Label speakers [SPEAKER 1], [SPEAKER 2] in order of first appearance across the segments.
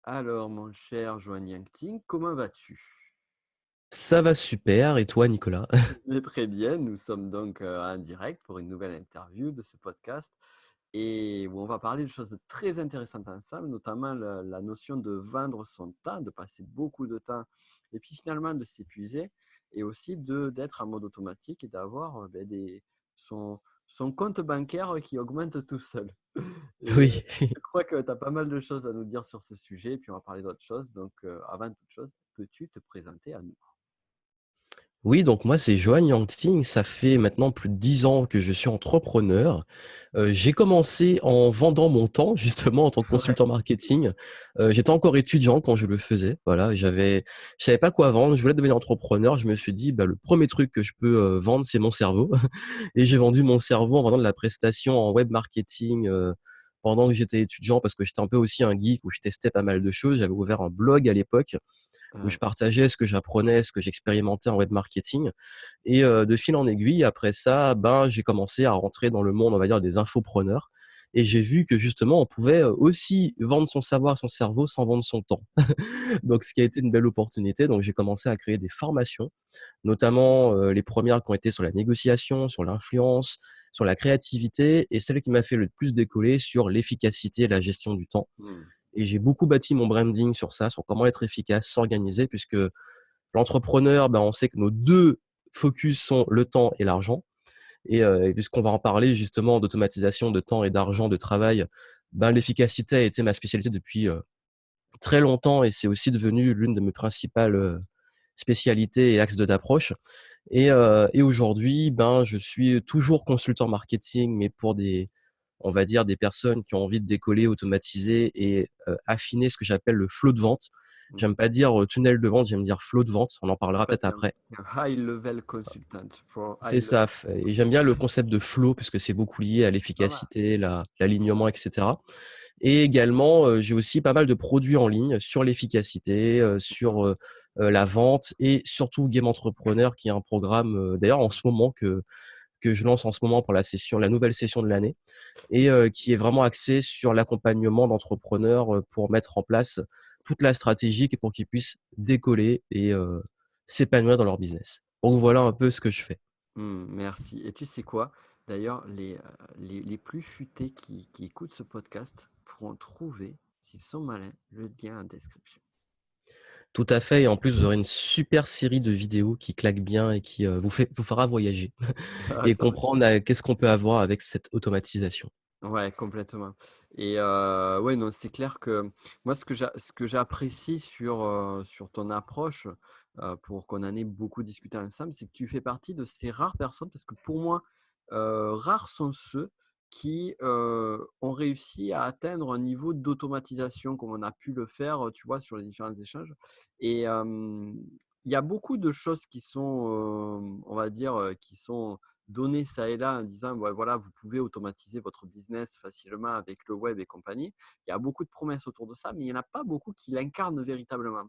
[SPEAKER 1] Alors, mon cher Joan Yangting, comment vas-tu?
[SPEAKER 2] Ça va super et toi Nicolas?
[SPEAKER 1] Mais très bien, nous sommes donc en direct pour une nouvelle interview de ce podcast et où on va parler de choses très intéressantes ensemble, notamment la notion de vendre son temps, de passer beaucoup de temps et puis finalement de s'épuiser et aussi d'être en mode automatique et d'avoir son compte bancaire qui augmente tout seul. Et
[SPEAKER 2] Oui.
[SPEAKER 1] je crois que tu as pas mal de choses à nous dire sur ce sujet, puis on va parler d'autres choses. Donc, avant toute chose, peux-tu te présenter à nous?
[SPEAKER 2] Oui, donc moi c'est Johan Yangting, ça fait maintenant plus de 10 ans que je suis entrepreneur. J'ai commencé en vendant mon temps justement en tant que
[SPEAKER 1] Ouais.
[SPEAKER 2] consultant marketing. J'étais encore étudiant quand je le faisais, voilà, je savais pas quoi vendre, je voulais devenir entrepreneur. Je me suis dit: «Bah, le premier truc que je peux, vendre, c'est mon cerveau» et j'ai vendu mon cerveau en vendant de la prestation en web marketing, pendant que j'étais étudiant parce que j'étais un peu aussi un geek où je testais pas mal de choses. J'avais ouvert un blog à l'époque où je
[SPEAKER 1] Ouais.
[SPEAKER 2] partageais ce que j'apprenais, ce que j'expérimentais en web marketing et de fil en aiguille, après ça, ben, j'ai commencé à rentrer dans le monde, on va dire, des infopreneurs et j'ai vu que justement, on pouvait, aussi vendre son savoir, son cerveau sans vendre son temps. Donc ce qui a été une belle opportunité, donc j'ai commencé à créer des formations, notamment, les premières qui ont été sur la négociation, sur l'influence, sur la créativité et celle qui m'a fait le plus décoller sur l'efficacité et la gestion du temps
[SPEAKER 1] Mmh.
[SPEAKER 2] et j'ai beaucoup bâti mon branding sur ça, sur comment être efficace, s'organiser puisque l'entrepreneur, ben, on sait que nos 2 focus sont le temps et l'argent et puisqu'on va en parler justement d'automatisation de temps et d'argent, de travail, ben, l'efficacité a été ma spécialité depuis, très longtemps et c'est aussi devenu l'une de mes principales, spécialités et axes d'approche et aujourd'hui, ben, je suis toujours consultant marketing mais pour des on va dire des personnes qui ont envie de décoller, automatiser et affiner ce que j'appelle le flow de vente.
[SPEAKER 1] Mmh.
[SPEAKER 2] J'aime pas dire, tunnel de vente, j'aime dire flow de vente. On en
[SPEAKER 1] En
[SPEAKER 2] parlera
[SPEAKER 1] fait,
[SPEAKER 2] peut-être après.
[SPEAKER 1] tu es un high level consultant for
[SPEAKER 2] C'est
[SPEAKER 1] high
[SPEAKER 2] ça
[SPEAKER 1] level
[SPEAKER 2] f et
[SPEAKER 1] customers.
[SPEAKER 2] j'aime bien le concept de flow puisque c'est beaucoup lié à
[SPEAKER 1] Pas mal.
[SPEAKER 2] l'efficacité, l'alignement et cetera et également, j'ai aussi pas mal de produits en ligne sur l'efficacité,
[SPEAKER 1] Mmh.
[SPEAKER 2] sur, la vente et surtout Game Entrepreneur qui est un programme, d'ailleurs en ce moment que je lance en ce moment pour la nouvelle session de l'année et qui est vraiment axé sur l'accompagnement d'entrepreneurs, pour mettre en place toute la stratégie et pour qu'ils puissent décoller et s'épanouir dans leur business. Donc voilà un peu ce que je fais.
[SPEAKER 1] Merci. Et tu sais quoi? D'ailleurs, les plus futés qui écoutent ce podcast pourront trouver, s'ils sont malins, le lien en description.
[SPEAKER 2] Tout à fait et en plus, vous aurez une super série de vidéos qui claquent bien et qui, vous fera voyager et
[SPEAKER 1] D'accord.
[SPEAKER 2] comprendre, qu'est-ce qu'on peut avoir avec cette automatisation.
[SPEAKER 1] Ouais, complètement. Et ouais, non, c'est clair que moi, ce que j'apprécie sur ton approche, pour qu'on en ait beaucoup discuté ensemble, c'est que tu fais partie de ces rares personnes, parce que pour moi, rares sont ceux qui, ont réussi à atteindre un niveau d'automatisation comme on a pu le faire, tu vois, sur les différents échanges. Et il y a beaucoup de choses qui sont, on va dire, qui sont donner ça et là en disant: «Ouais, voilà, vous pouvez automatiser votre business facilement avec le web et compagnie». Il y a beaucoup de promesses autour de ça, mais il y en a pas beaucoup qui l'incarnent véritablement.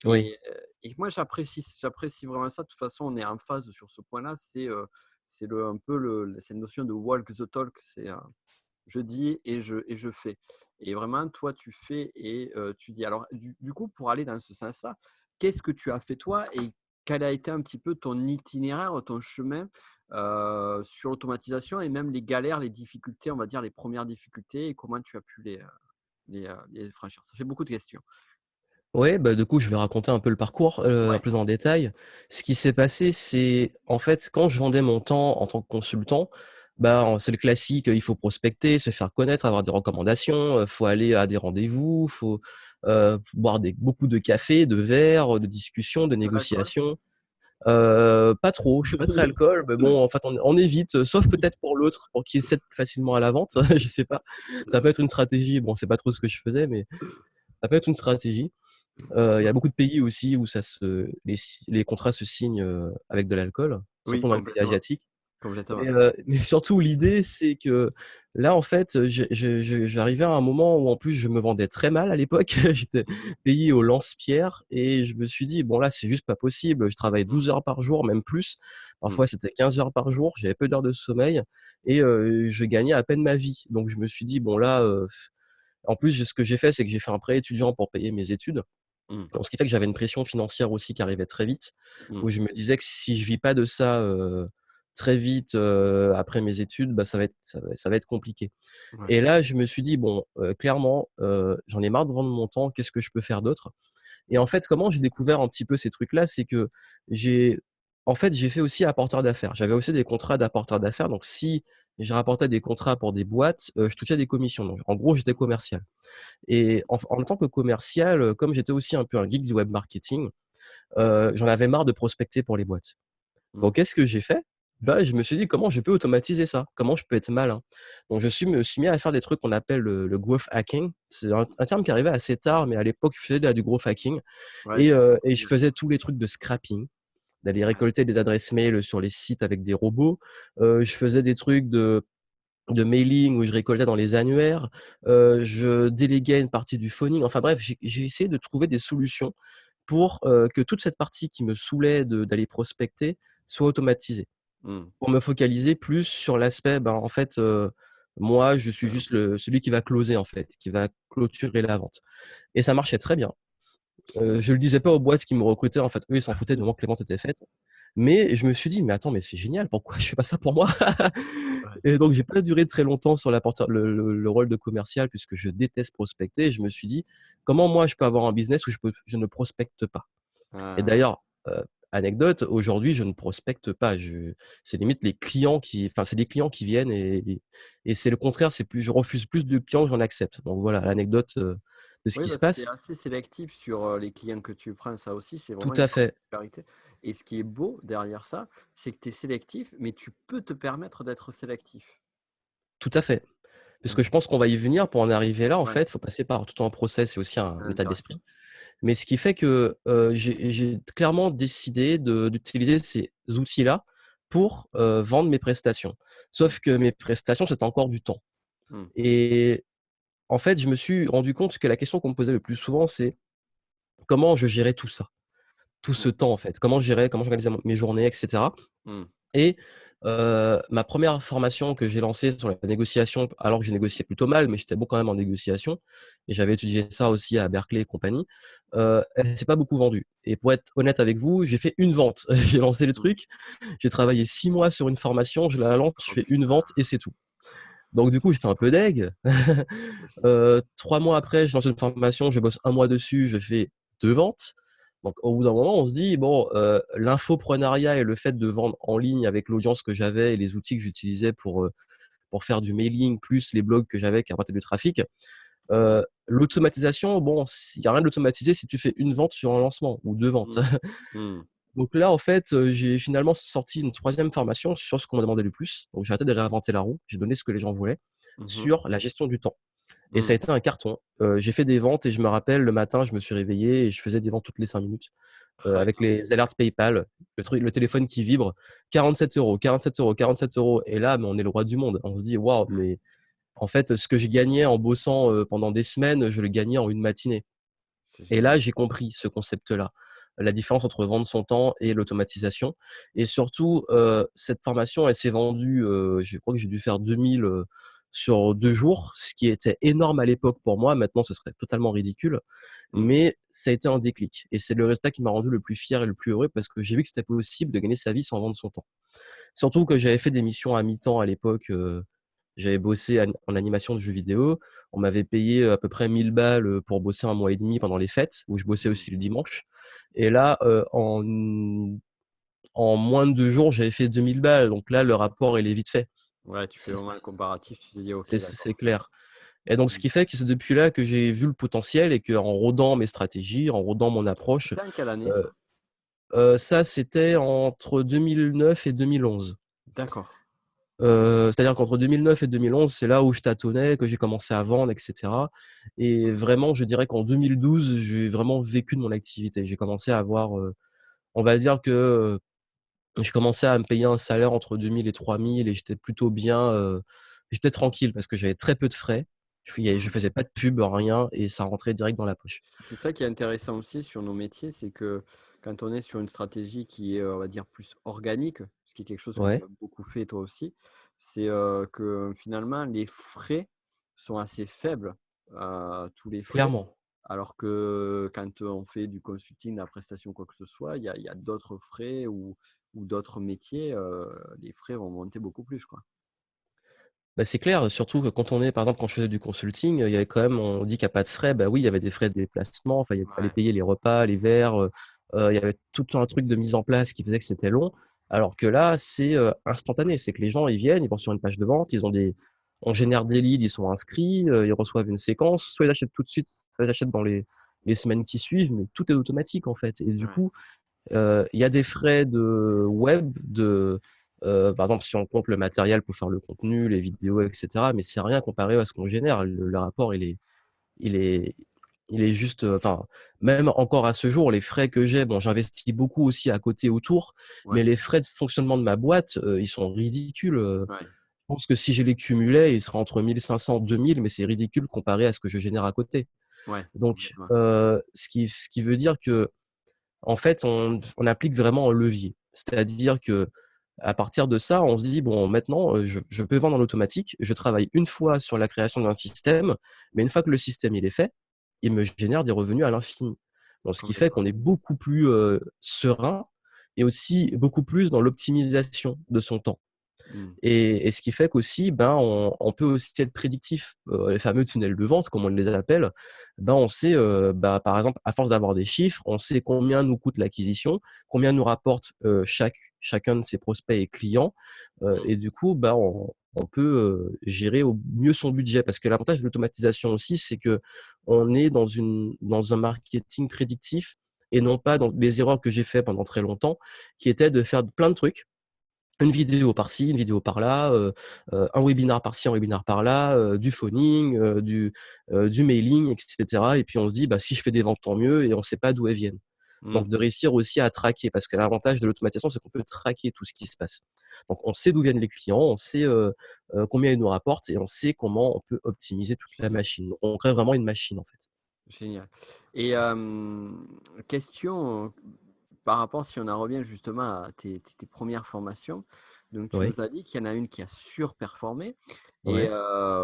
[SPEAKER 2] Oui,
[SPEAKER 1] Et moi, j'apprécie vraiment ça. De toute façon, on est en phase sur ce point-là. C'est un peu cette notion de walk the talk. C'est, je dis et je fais. Et vraiment, toi, tu fais et tu dis. Alors, du coup, pour aller dans ce sens-là, qu'est-ce que tu as fait toi et quel a été un petit peu ton itinéraire, ton chemin sur l'automatisation et même les galères, les difficultés, on va dire les premières difficultés et comment tu as pu les franchir? Ça fait beaucoup de questions.
[SPEAKER 2] ouais, bah, du coup, je vais raconter un peu le parcours, un
[SPEAKER 1] Ouais,
[SPEAKER 2] peu en détail. Ce qui s'est passé, c'est en fait, quand je vendais mon temps en tant que consultant, bah, c'est le classique, il faut prospecter, se faire connaître, avoir des recommandations, faut aller à des rendez-vous, faut, boire beaucoup de café, de verres, de discussions, de
[SPEAKER 1] de l'alcool?
[SPEAKER 2] négociations. Pas trop, je suis pas très alcool, mais bon, en fait, on évite, sauf peut-être pour l'autre, pour qu'il cède plus facilement à la vente, je sais pas. Ça peut être une stratégie, bon, c'est pas trop ce que je faisais, mais ça peut être une stratégie. Il y a beaucoup de pays aussi où les contrats se signent, avec de l'alcool,
[SPEAKER 1] Oui,
[SPEAKER 2] surtout dans les pays
[SPEAKER 1] complètement,
[SPEAKER 2] asiatiques.
[SPEAKER 1] complètement.
[SPEAKER 2] Mais surtout l'idée, c'est que là, en fait, j'arrivais à un moment où en plus je me vendais très mal à l'époque. J'étais
[SPEAKER 1] Mmh
[SPEAKER 2] payé au lance-pierre et je me suis dit: «Bon là, c'est juste pas possible». Je travaille
[SPEAKER 1] mh.
[SPEAKER 2] 12 heures par jour, même plus.
[SPEAKER 1] Mmh.
[SPEAKER 2] Parfois, c'était 15 heures par jour. J'avais peu d'heures de sommeil et je gagnais à peine ma vie. Donc je me suis dit: «Bon là, En plus, ce que j'ai fait, c'est que j'ai fait un prêt étudiant pour payer mes études.
[SPEAKER 1] Mmh.
[SPEAKER 2] Donc ce qui fait que j'avais une pression financière aussi qui arrivait très vite,
[SPEAKER 1] Mmh.
[SPEAKER 2] où je me disais que si je vis pas de ça, très vite, après mes études, bah, ça va être compliqué.
[SPEAKER 1] Ouais.
[SPEAKER 2] Et là, je me suis dit: «Bon, clairement, j'en ai marre de vendre mon temps, qu'est-ce que je peux faire d'autre?» Et en fait, comment j'ai découvert un petit peu ces trucs-là, c'est que j'ai j'ai fait aussi apporteur d'affaires. J'avais aussi des contrats d'apporteur d'affaires, donc si je rapportais des contrats pour des boîtes, je touchais des commissions. Donc en gros, j'étais commercial. Et en tant que commercial, comme j'étais aussi un peu un geek du web marketing, j'en avais marre de prospecter pour les boîtes.
[SPEAKER 1] Mmh.
[SPEAKER 2] Donc qu'est-ce que j'ai fait? Bah, je me suis dit: «Comment je peux automatiser ça? Comment je peux être malin?» Donc me suis mis à faire des trucs qu'on appelle le growth hacking. C'est un terme qui arrivait assez tard, mais à l'époque, je faisais du growth hacking
[SPEAKER 1] Ouais, je
[SPEAKER 2] et je faisais tous les trucs de scrapping, d'aller
[SPEAKER 1] ouais.
[SPEAKER 2] récolter des adresses mail sur les sites avec des robots. Je faisais des trucs de mailing où je récoltais dans les annuaires. Je déléguais une partie du phoning. Enfin bref, j'ai essayé de trouver des solutions pour, que toute cette partie qui me saoulait d'aller prospecter soit automatisée.
[SPEAKER 1] Mmh.
[SPEAKER 2] Pour me focaliser plus sur l'aspect, ben, en fait, moi, je suis juste celui qui va closer, en fait, qui va clôturer la vente. Et ça marchait très bien. Je le disais pas aux boîtes qui me recrutaient, en fait, eux, ils s'en foutaient du moment que les ventes étaient faites. Mais je me suis dit: «Mais attends, mais c'est génial, pourquoi je fais pas ça pour moi?»
[SPEAKER 1] Ouais.
[SPEAKER 2] Et donc j'ai pas duré très longtemps sur le rôle de commercial puisque je déteste prospecter et je me suis dit: «Comment moi je peux avoir un business où je ne prospecte pas?» Et
[SPEAKER 1] Ah,
[SPEAKER 2] d'ailleurs, anecdote, aujourd'hui je ne prospecte pas. C'est limite les clients c'est des clients qui viennent et c'est le contraire, je refuse plus de clients que j'en accepte. Donc voilà l'anecdote, de ce
[SPEAKER 1] oui,
[SPEAKER 2] qui se
[SPEAKER 1] parce que tu
[SPEAKER 2] passe.
[SPEAKER 1] es assez sélectif sur, les clients que tu prends, ça aussi, c'est
[SPEAKER 2] Tout
[SPEAKER 1] vraiment une
[SPEAKER 2] à fait,
[SPEAKER 1] particularité et ce qui est beau derrière ça, c'est que tu es sélectif, mais tu peux te permettre d'être sélectif.
[SPEAKER 2] tout à fait. Parce
[SPEAKER 1] Mmh.
[SPEAKER 2] que je pense qu'on va y venir. Pour en arriver là, en
[SPEAKER 1] Ouais,
[SPEAKER 2] fait, il faut passer par tout un process et aussi un
[SPEAKER 1] c'est
[SPEAKER 2] état
[SPEAKER 1] intéressant.
[SPEAKER 2] d'esprit. Mais ce qui fait que, j'ai clairement décidé d'utiliser ces outils-là pour, vendre mes prestations.
[SPEAKER 1] Mmh.
[SPEAKER 2] Sauf que mes prestations, c'était encore du temps.
[SPEAKER 1] Mmh.
[SPEAKER 2] Et en fait, je me suis rendu compte que la question qu'on me posait le plus souvent, c'est: «Comment je gérais tout ça? Tout ce
[SPEAKER 1] Ouais.
[SPEAKER 2] temps, en fait? Comment j'organisais mes journées?» et cetera.
[SPEAKER 1] Mmh.
[SPEAKER 2] Et ma première formation que j'ai lancée sur la négociation, alors que j'ai négocié plutôt mal, mais j'étais bon quand même en négociation et j'avais étudié ça aussi à Berkeley et compagnie, elle s'est pas beaucoup vendue et pour être honnête avec vous, j'ai fait une vente. J'ai lancé le
[SPEAKER 1] Mmh.
[SPEAKER 2] truc, j'ai travaillé 6 mois sur une formation, je la lance, je
[SPEAKER 1] Oh
[SPEAKER 2] fais une
[SPEAKER 1] putain,
[SPEAKER 2] vente et c'est tout. Donc du coup, j'étais un peu deg.
[SPEAKER 1] c'est
[SPEAKER 2] 3 mois après, je lance une formation, je bosse un mois dessus, je fais 2 ventes. Donc au bout d'un moment, on se dit: «Bon, l'infoprenariat et le fait de vendre en ligne avec l'audience que j'avais et les outils que j'utilisais pour faire du mailing, plus les blogs que j'avais qui rapportaient du trafic, l'automatisation, bon, il y a rien d'automatisé si tu fais une vente sur un lancement ou 2 ventes».
[SPEAKER 1] mmh. Mmh.
[SPEAKER 2] Donc là, en fait, j'ai finalement sorti une troisième formation sur ce qu'on m'a demandé le plus. Donc j'ai arrêté de réinventer la roue, j'ai donné ce que les gens voulaient,
[SPEAKER 1] Mmh mh.
[SPEAKER 2] sur la gestion du temps. Et ça a
[SPEAKER 1] Mmh.
[SPEAKER 2] été un carton. J'ai fait des ventes et je me rappelle le matin, je me suis réveillé et je faisais des ventes toutes les 5 minutes,
[SPEAKER 1] Ah
[SPEAKER 2] avec
[SPEAKER 1] non,
[SPEAKER 2] les alertes PayPal, le téléphone qui vibre, 47 €, 47 €, 47 € et là, mais on est le roi du monde. On se dit: «Waouh,
[SPEAKER 1] mmh,
[SPEAKER 2] mais en fait, ce que je gagnais en bossant, pendant des semaines, je le gagnais en une matinée».
[SPEAKER 1] c'est
[SPEAKER 2] Et
[SPEAKER 1] génial.
[SPEAKER 2] là, j'ai compris ce concept-là, la différence entre vendre son temps et l'automatisation et surtout, cette formation, elle s'est vendue, je crois que j'ai dû faire 2000, sur 2 jours, ce qui était énorme à l'époque pour moi. Maintenant, ce serait totalement ridicule,
[SPEAKER 1] Mmh.
[SPEAKER 2] mais ça a été un déclic et c'est le résultat qui m'a rendu le plus fier et le plus heureux parce que j'ai vu que c'était possible de gagner sa vie sans vendre son temps. Surtout que j'avais fait des missions à mi-temps à l'époque, j'avais bossé en animation de jeux vidéo. On m'avait payé, à peu près 1000 balles, pour bosser un mois et demi pendant les fêtes, où je bossais
[SPEAKER 1] Mmh.
[SPEAKER 2] aussi le dimanche. Et là, en moins de 2 jours, j'avais fait 2000 balles. Donc là, le rapport, il est vite fait.
[SPEAKER 1] Ouais, tu fais
[SPEAKER 2] C'est
[SPEAKER 1] vraiment le comparatif, tu te dis: «OK,
[SPEAKER 2] c'est
[SPEAKER 1] d'accord».
[SPEAKER 2] clair. Et donc ce
[SPEAKER 1] Mmh.
[SPEAKER 2] qui fait que c'est depuis là que j'ai vu le potentiel et qu'en rodant mes stratégies, en rodant mon approche,
[SPEAKER 1] C'était en quelle année
[SPEAKER 2] heu
[SPEAKER 1] ça?
[SPEAKER 2] ça, c'était entre 2009 et 2011.
[SPEAKER 1] D'accord.
[SPEAKER 2] C'est-à-dire qu'entre 2009 et 2011, c'est là où je tâtonnais, que j'ai commencé à vendre et cetera et
[SPEAKER 1] Mmh.
[SPEAKER 2] vraiment, je dirais qu'en 2012, j'ai vraiment vécu de mon activité. J'ai commencé à avoir, on va dire que, je commençais à me payer un salaire entre 2000 et 3000 et j'étais plutôt bien, j'étais tranquille parce que j'avais très peu de frais. Je
[SPEAKER 1] Mmh.
[SPEAKER 2] faisais pas de pub, rien et ça rentrait direct dans la poche.
[SPEAKER 1] C'est ça qui est intéressant aussi sur nos métiers, c'est que quand on est sur une stratégie qui est, on va dire plus organique, ce qui est quelque chose que tu
[SPEAKER 2] Ouais,
[SPEAKER 1] as beaucoup fait toi aussi, c'est, que finalement les frais sont assez faibles tous les frais.
[SPEAKER 2] clairement.
[SPEAKER 1] Alors que quand on fait du consulting, la prestation, quoi que ce soit, il y a d'autres frais ou d'autres métiers, les frais vont monter beaucoup plus, quoi.
[SPEAKER 2] Bah, c'est clair, surtout que quand on est par exemple, quand je faisais du consulting, il y avait quand même on dit qu'il y a pas de frais, bah, oui, il y avait des frais de déplacement, enfin, il fallait
[SPEAKER 1] Ouais,
[SPEAKER 2] payer les repas, les verres, il y avait tout un truc de mise en place qui faisait que c'était long. Alors que là, c'est, instantané. C'est que les gens, ils viennent, ils vont sur une page de vente, on génère des leads, ils sont inscrits, ils reçoivent une séquence, soit ils achètent tout de suite, soit ils achètent dans les semaines qui suivent, mais tout est automatique, en fait et du
[SPEAKER 1] ouais,
[SPEAKER 2] coup, il y a des frais de web, par exemple, si on compte le matériel pour faire le contenu, les vidéos et cetera, mais c'est rien comparé à ce qu'on génère. Le rapport, il est il est juste, enfin, même encore à ce jour, les frais que j'ai, bon, j'investis beaucoup aussi à côté autour,
[SPEAKER 1] ouais,
[SPEAKER 2] mais les frais de fonctionnement de ma boîte, ils sont ridicules,
[SPEAKER 1] ouais,
[SPEAKER 2] je pense que si je les cumulais, ils seraient entre 1 500, 2 000, mais c'est ridicule comparé à ce que je génère à côté.
[SPEAKER 1] ouais,
[SPEAKER 2] Donc,
[SPEAKER 1] complètement.
[SPEAKER 2] ce qui veut dire que en fait, on applique vraiment un levier. C'est-à-dire que à partir de ça, on se dit: «Bon, maintenant, je peux vendre en automatique. Je travaille une fois sur la création d'un système, mais une fois que le système, il est fait, il me génère des revenus à l'infini». Donc ce qui fait
[SPEAKER 1] Complètement.
[SPEAKER 2] qu'on est beaucoup plus, serein et aussi beaucoup plus dans l'optimisation de son temps.
[SPEAKER 1] Mmh.
[SPEAKER 2] Et ce qui fait qu'aussi, ben, on peut aussi être prédictif. Les fameux tunnels de vente, comme on les appelle, ben, on sait, bah, par exemple, à force d'avoir des chiffres, on sait combien nous coûte l'acquisition, combien nous rapporte, chacun de ses prospects et clients,
[SPEAKER 1] Mmh.
[SPEAKER 2] et du coup, bah, on peut, gérer au mieux son budget. Parce que l'avantage de l'automatisation aussi, c'est qu'on est dans un marketing prédictif et non pas dans les erreurs que j'ai fait pendant très longtemps, qui étaient de faire plein de trucs, une vidéo par-ci, une vidéo par-là, un webinar par-ci, un webinar par-là, du phoning, du mailing et cetera et puis on se dit: «Bah, si je fais des ventes, tant mieux» et on sait pas d'où elles viennent.
[SPEAKER 1] Mmh.
[SPEAKER 2] Donc de réussir aussi à traquer parce que l'avantage de l'automatisation, c'est qu'on peut traquer tout ce qui se passe. Donc on sait d'où viennent les clients, on sait, combien ils nous rapportent et on sait comment on peut optimiser toute la
[SPEAKER 1] Génial,
[SPEAKER 2] machine. Donc on crée vraiment une machine, en fait.
[SPEAKER 1] génial. Et question, par rapport si on en revient justement à tes 1res formations, donc tu
[SPEAKER 2] Oui,
[SPEAKER 1] nous as dit qu'il y en a une qui a surperformé et
[SPEAKER 2] ouais,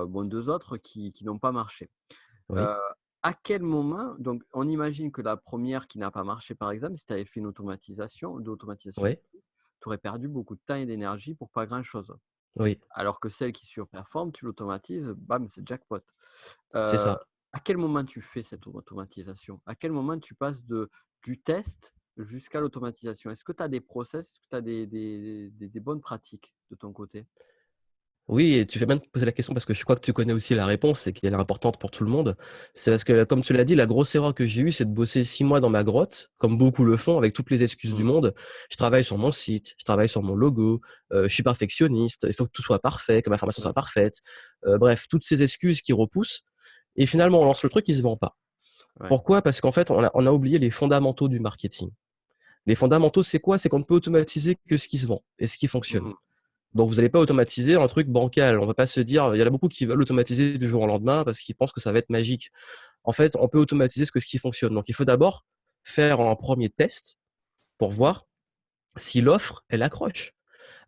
[SPEAKER 1] bon 2 autres qui n'ont pas marché.
[SPEAKER 2] oui,
[SPEAKER 1] Heu, à quel moment donc on imagine que la première qui n'a pas marché par exemple, si tu avais fait une d'automatisation,
[SPEAKER 2] ouais,
[SPEAKER 1] tu aurais perdu beaucoup de temps et d'énergie pour pas grand chose.
[SPEAKER 2] oui,
[SPEAKER 1] Alors que celle qui surperforme, tu l'automatises, bam, c'est jackpot.
[SPEAKER 2] c'est
[SPEAKER 1] Heu,
[SPEAKER 2] ça.
[SPEAKER 1] à quel moment tu fais cette automatisation? À quel moment tu passes du test jusqu'à l'automatisation? Est-ce que tu as des process? Est-ce que tu as des bonnes pratiques de ton côté?
[SPEAKER 2] Oui et tu fais bien de poser la question parce que je crois que tu connais aussi la réponse et qu'elle est importante pour tout le monde. C'est
[SPEAKER 1] Ouais.
[SPEAKER 2] parce que, comme tu l'as dit, la grosse erreur que j'ai eue, c'est de bosser 6 mois dans ma grotte, comme beaucoup le font, avec toutes les excuses du
[SPEAKER 1] Mmh.
[SPEAKER 2] monde. Je travaille sur mon site, je travaille sur mon logo, je suis perfectionniste, il faut que tout soit parfait, que ma formation
[SPEAKER 1] Mmh.
[SPEAKER 2] soit parfaite. Bref, toutes ces excuses qui repoussent et finalement on lance le truc, il se vend pas.
[SPEAKER 1] Ouais.
[SPEAKER 2] Pourquoi? Parce qu'en fait, on a oublié les fondamentaux du marketing. Les fondamentaux, c'est quoi? C'est qu'on ne peut automatiser que ce qui se vend et ce qui fonctionne.
[SPEAKER 1] Mmh.
[SPEAKER 2] Donc vous allez pas automatiser un truc bancal. On va pas se dire il y en a beaucoup qui veulent automatiser du jour au lendemain parce qu'ils pensent que ça va être magique. En fait, on peut automatiser ce qui fonctionne. Donc il faut d'abord faire un premier test pour
[SPEAKER 1] Mmh.
[SPEAKER 2] voir si l'offre, elle accroche.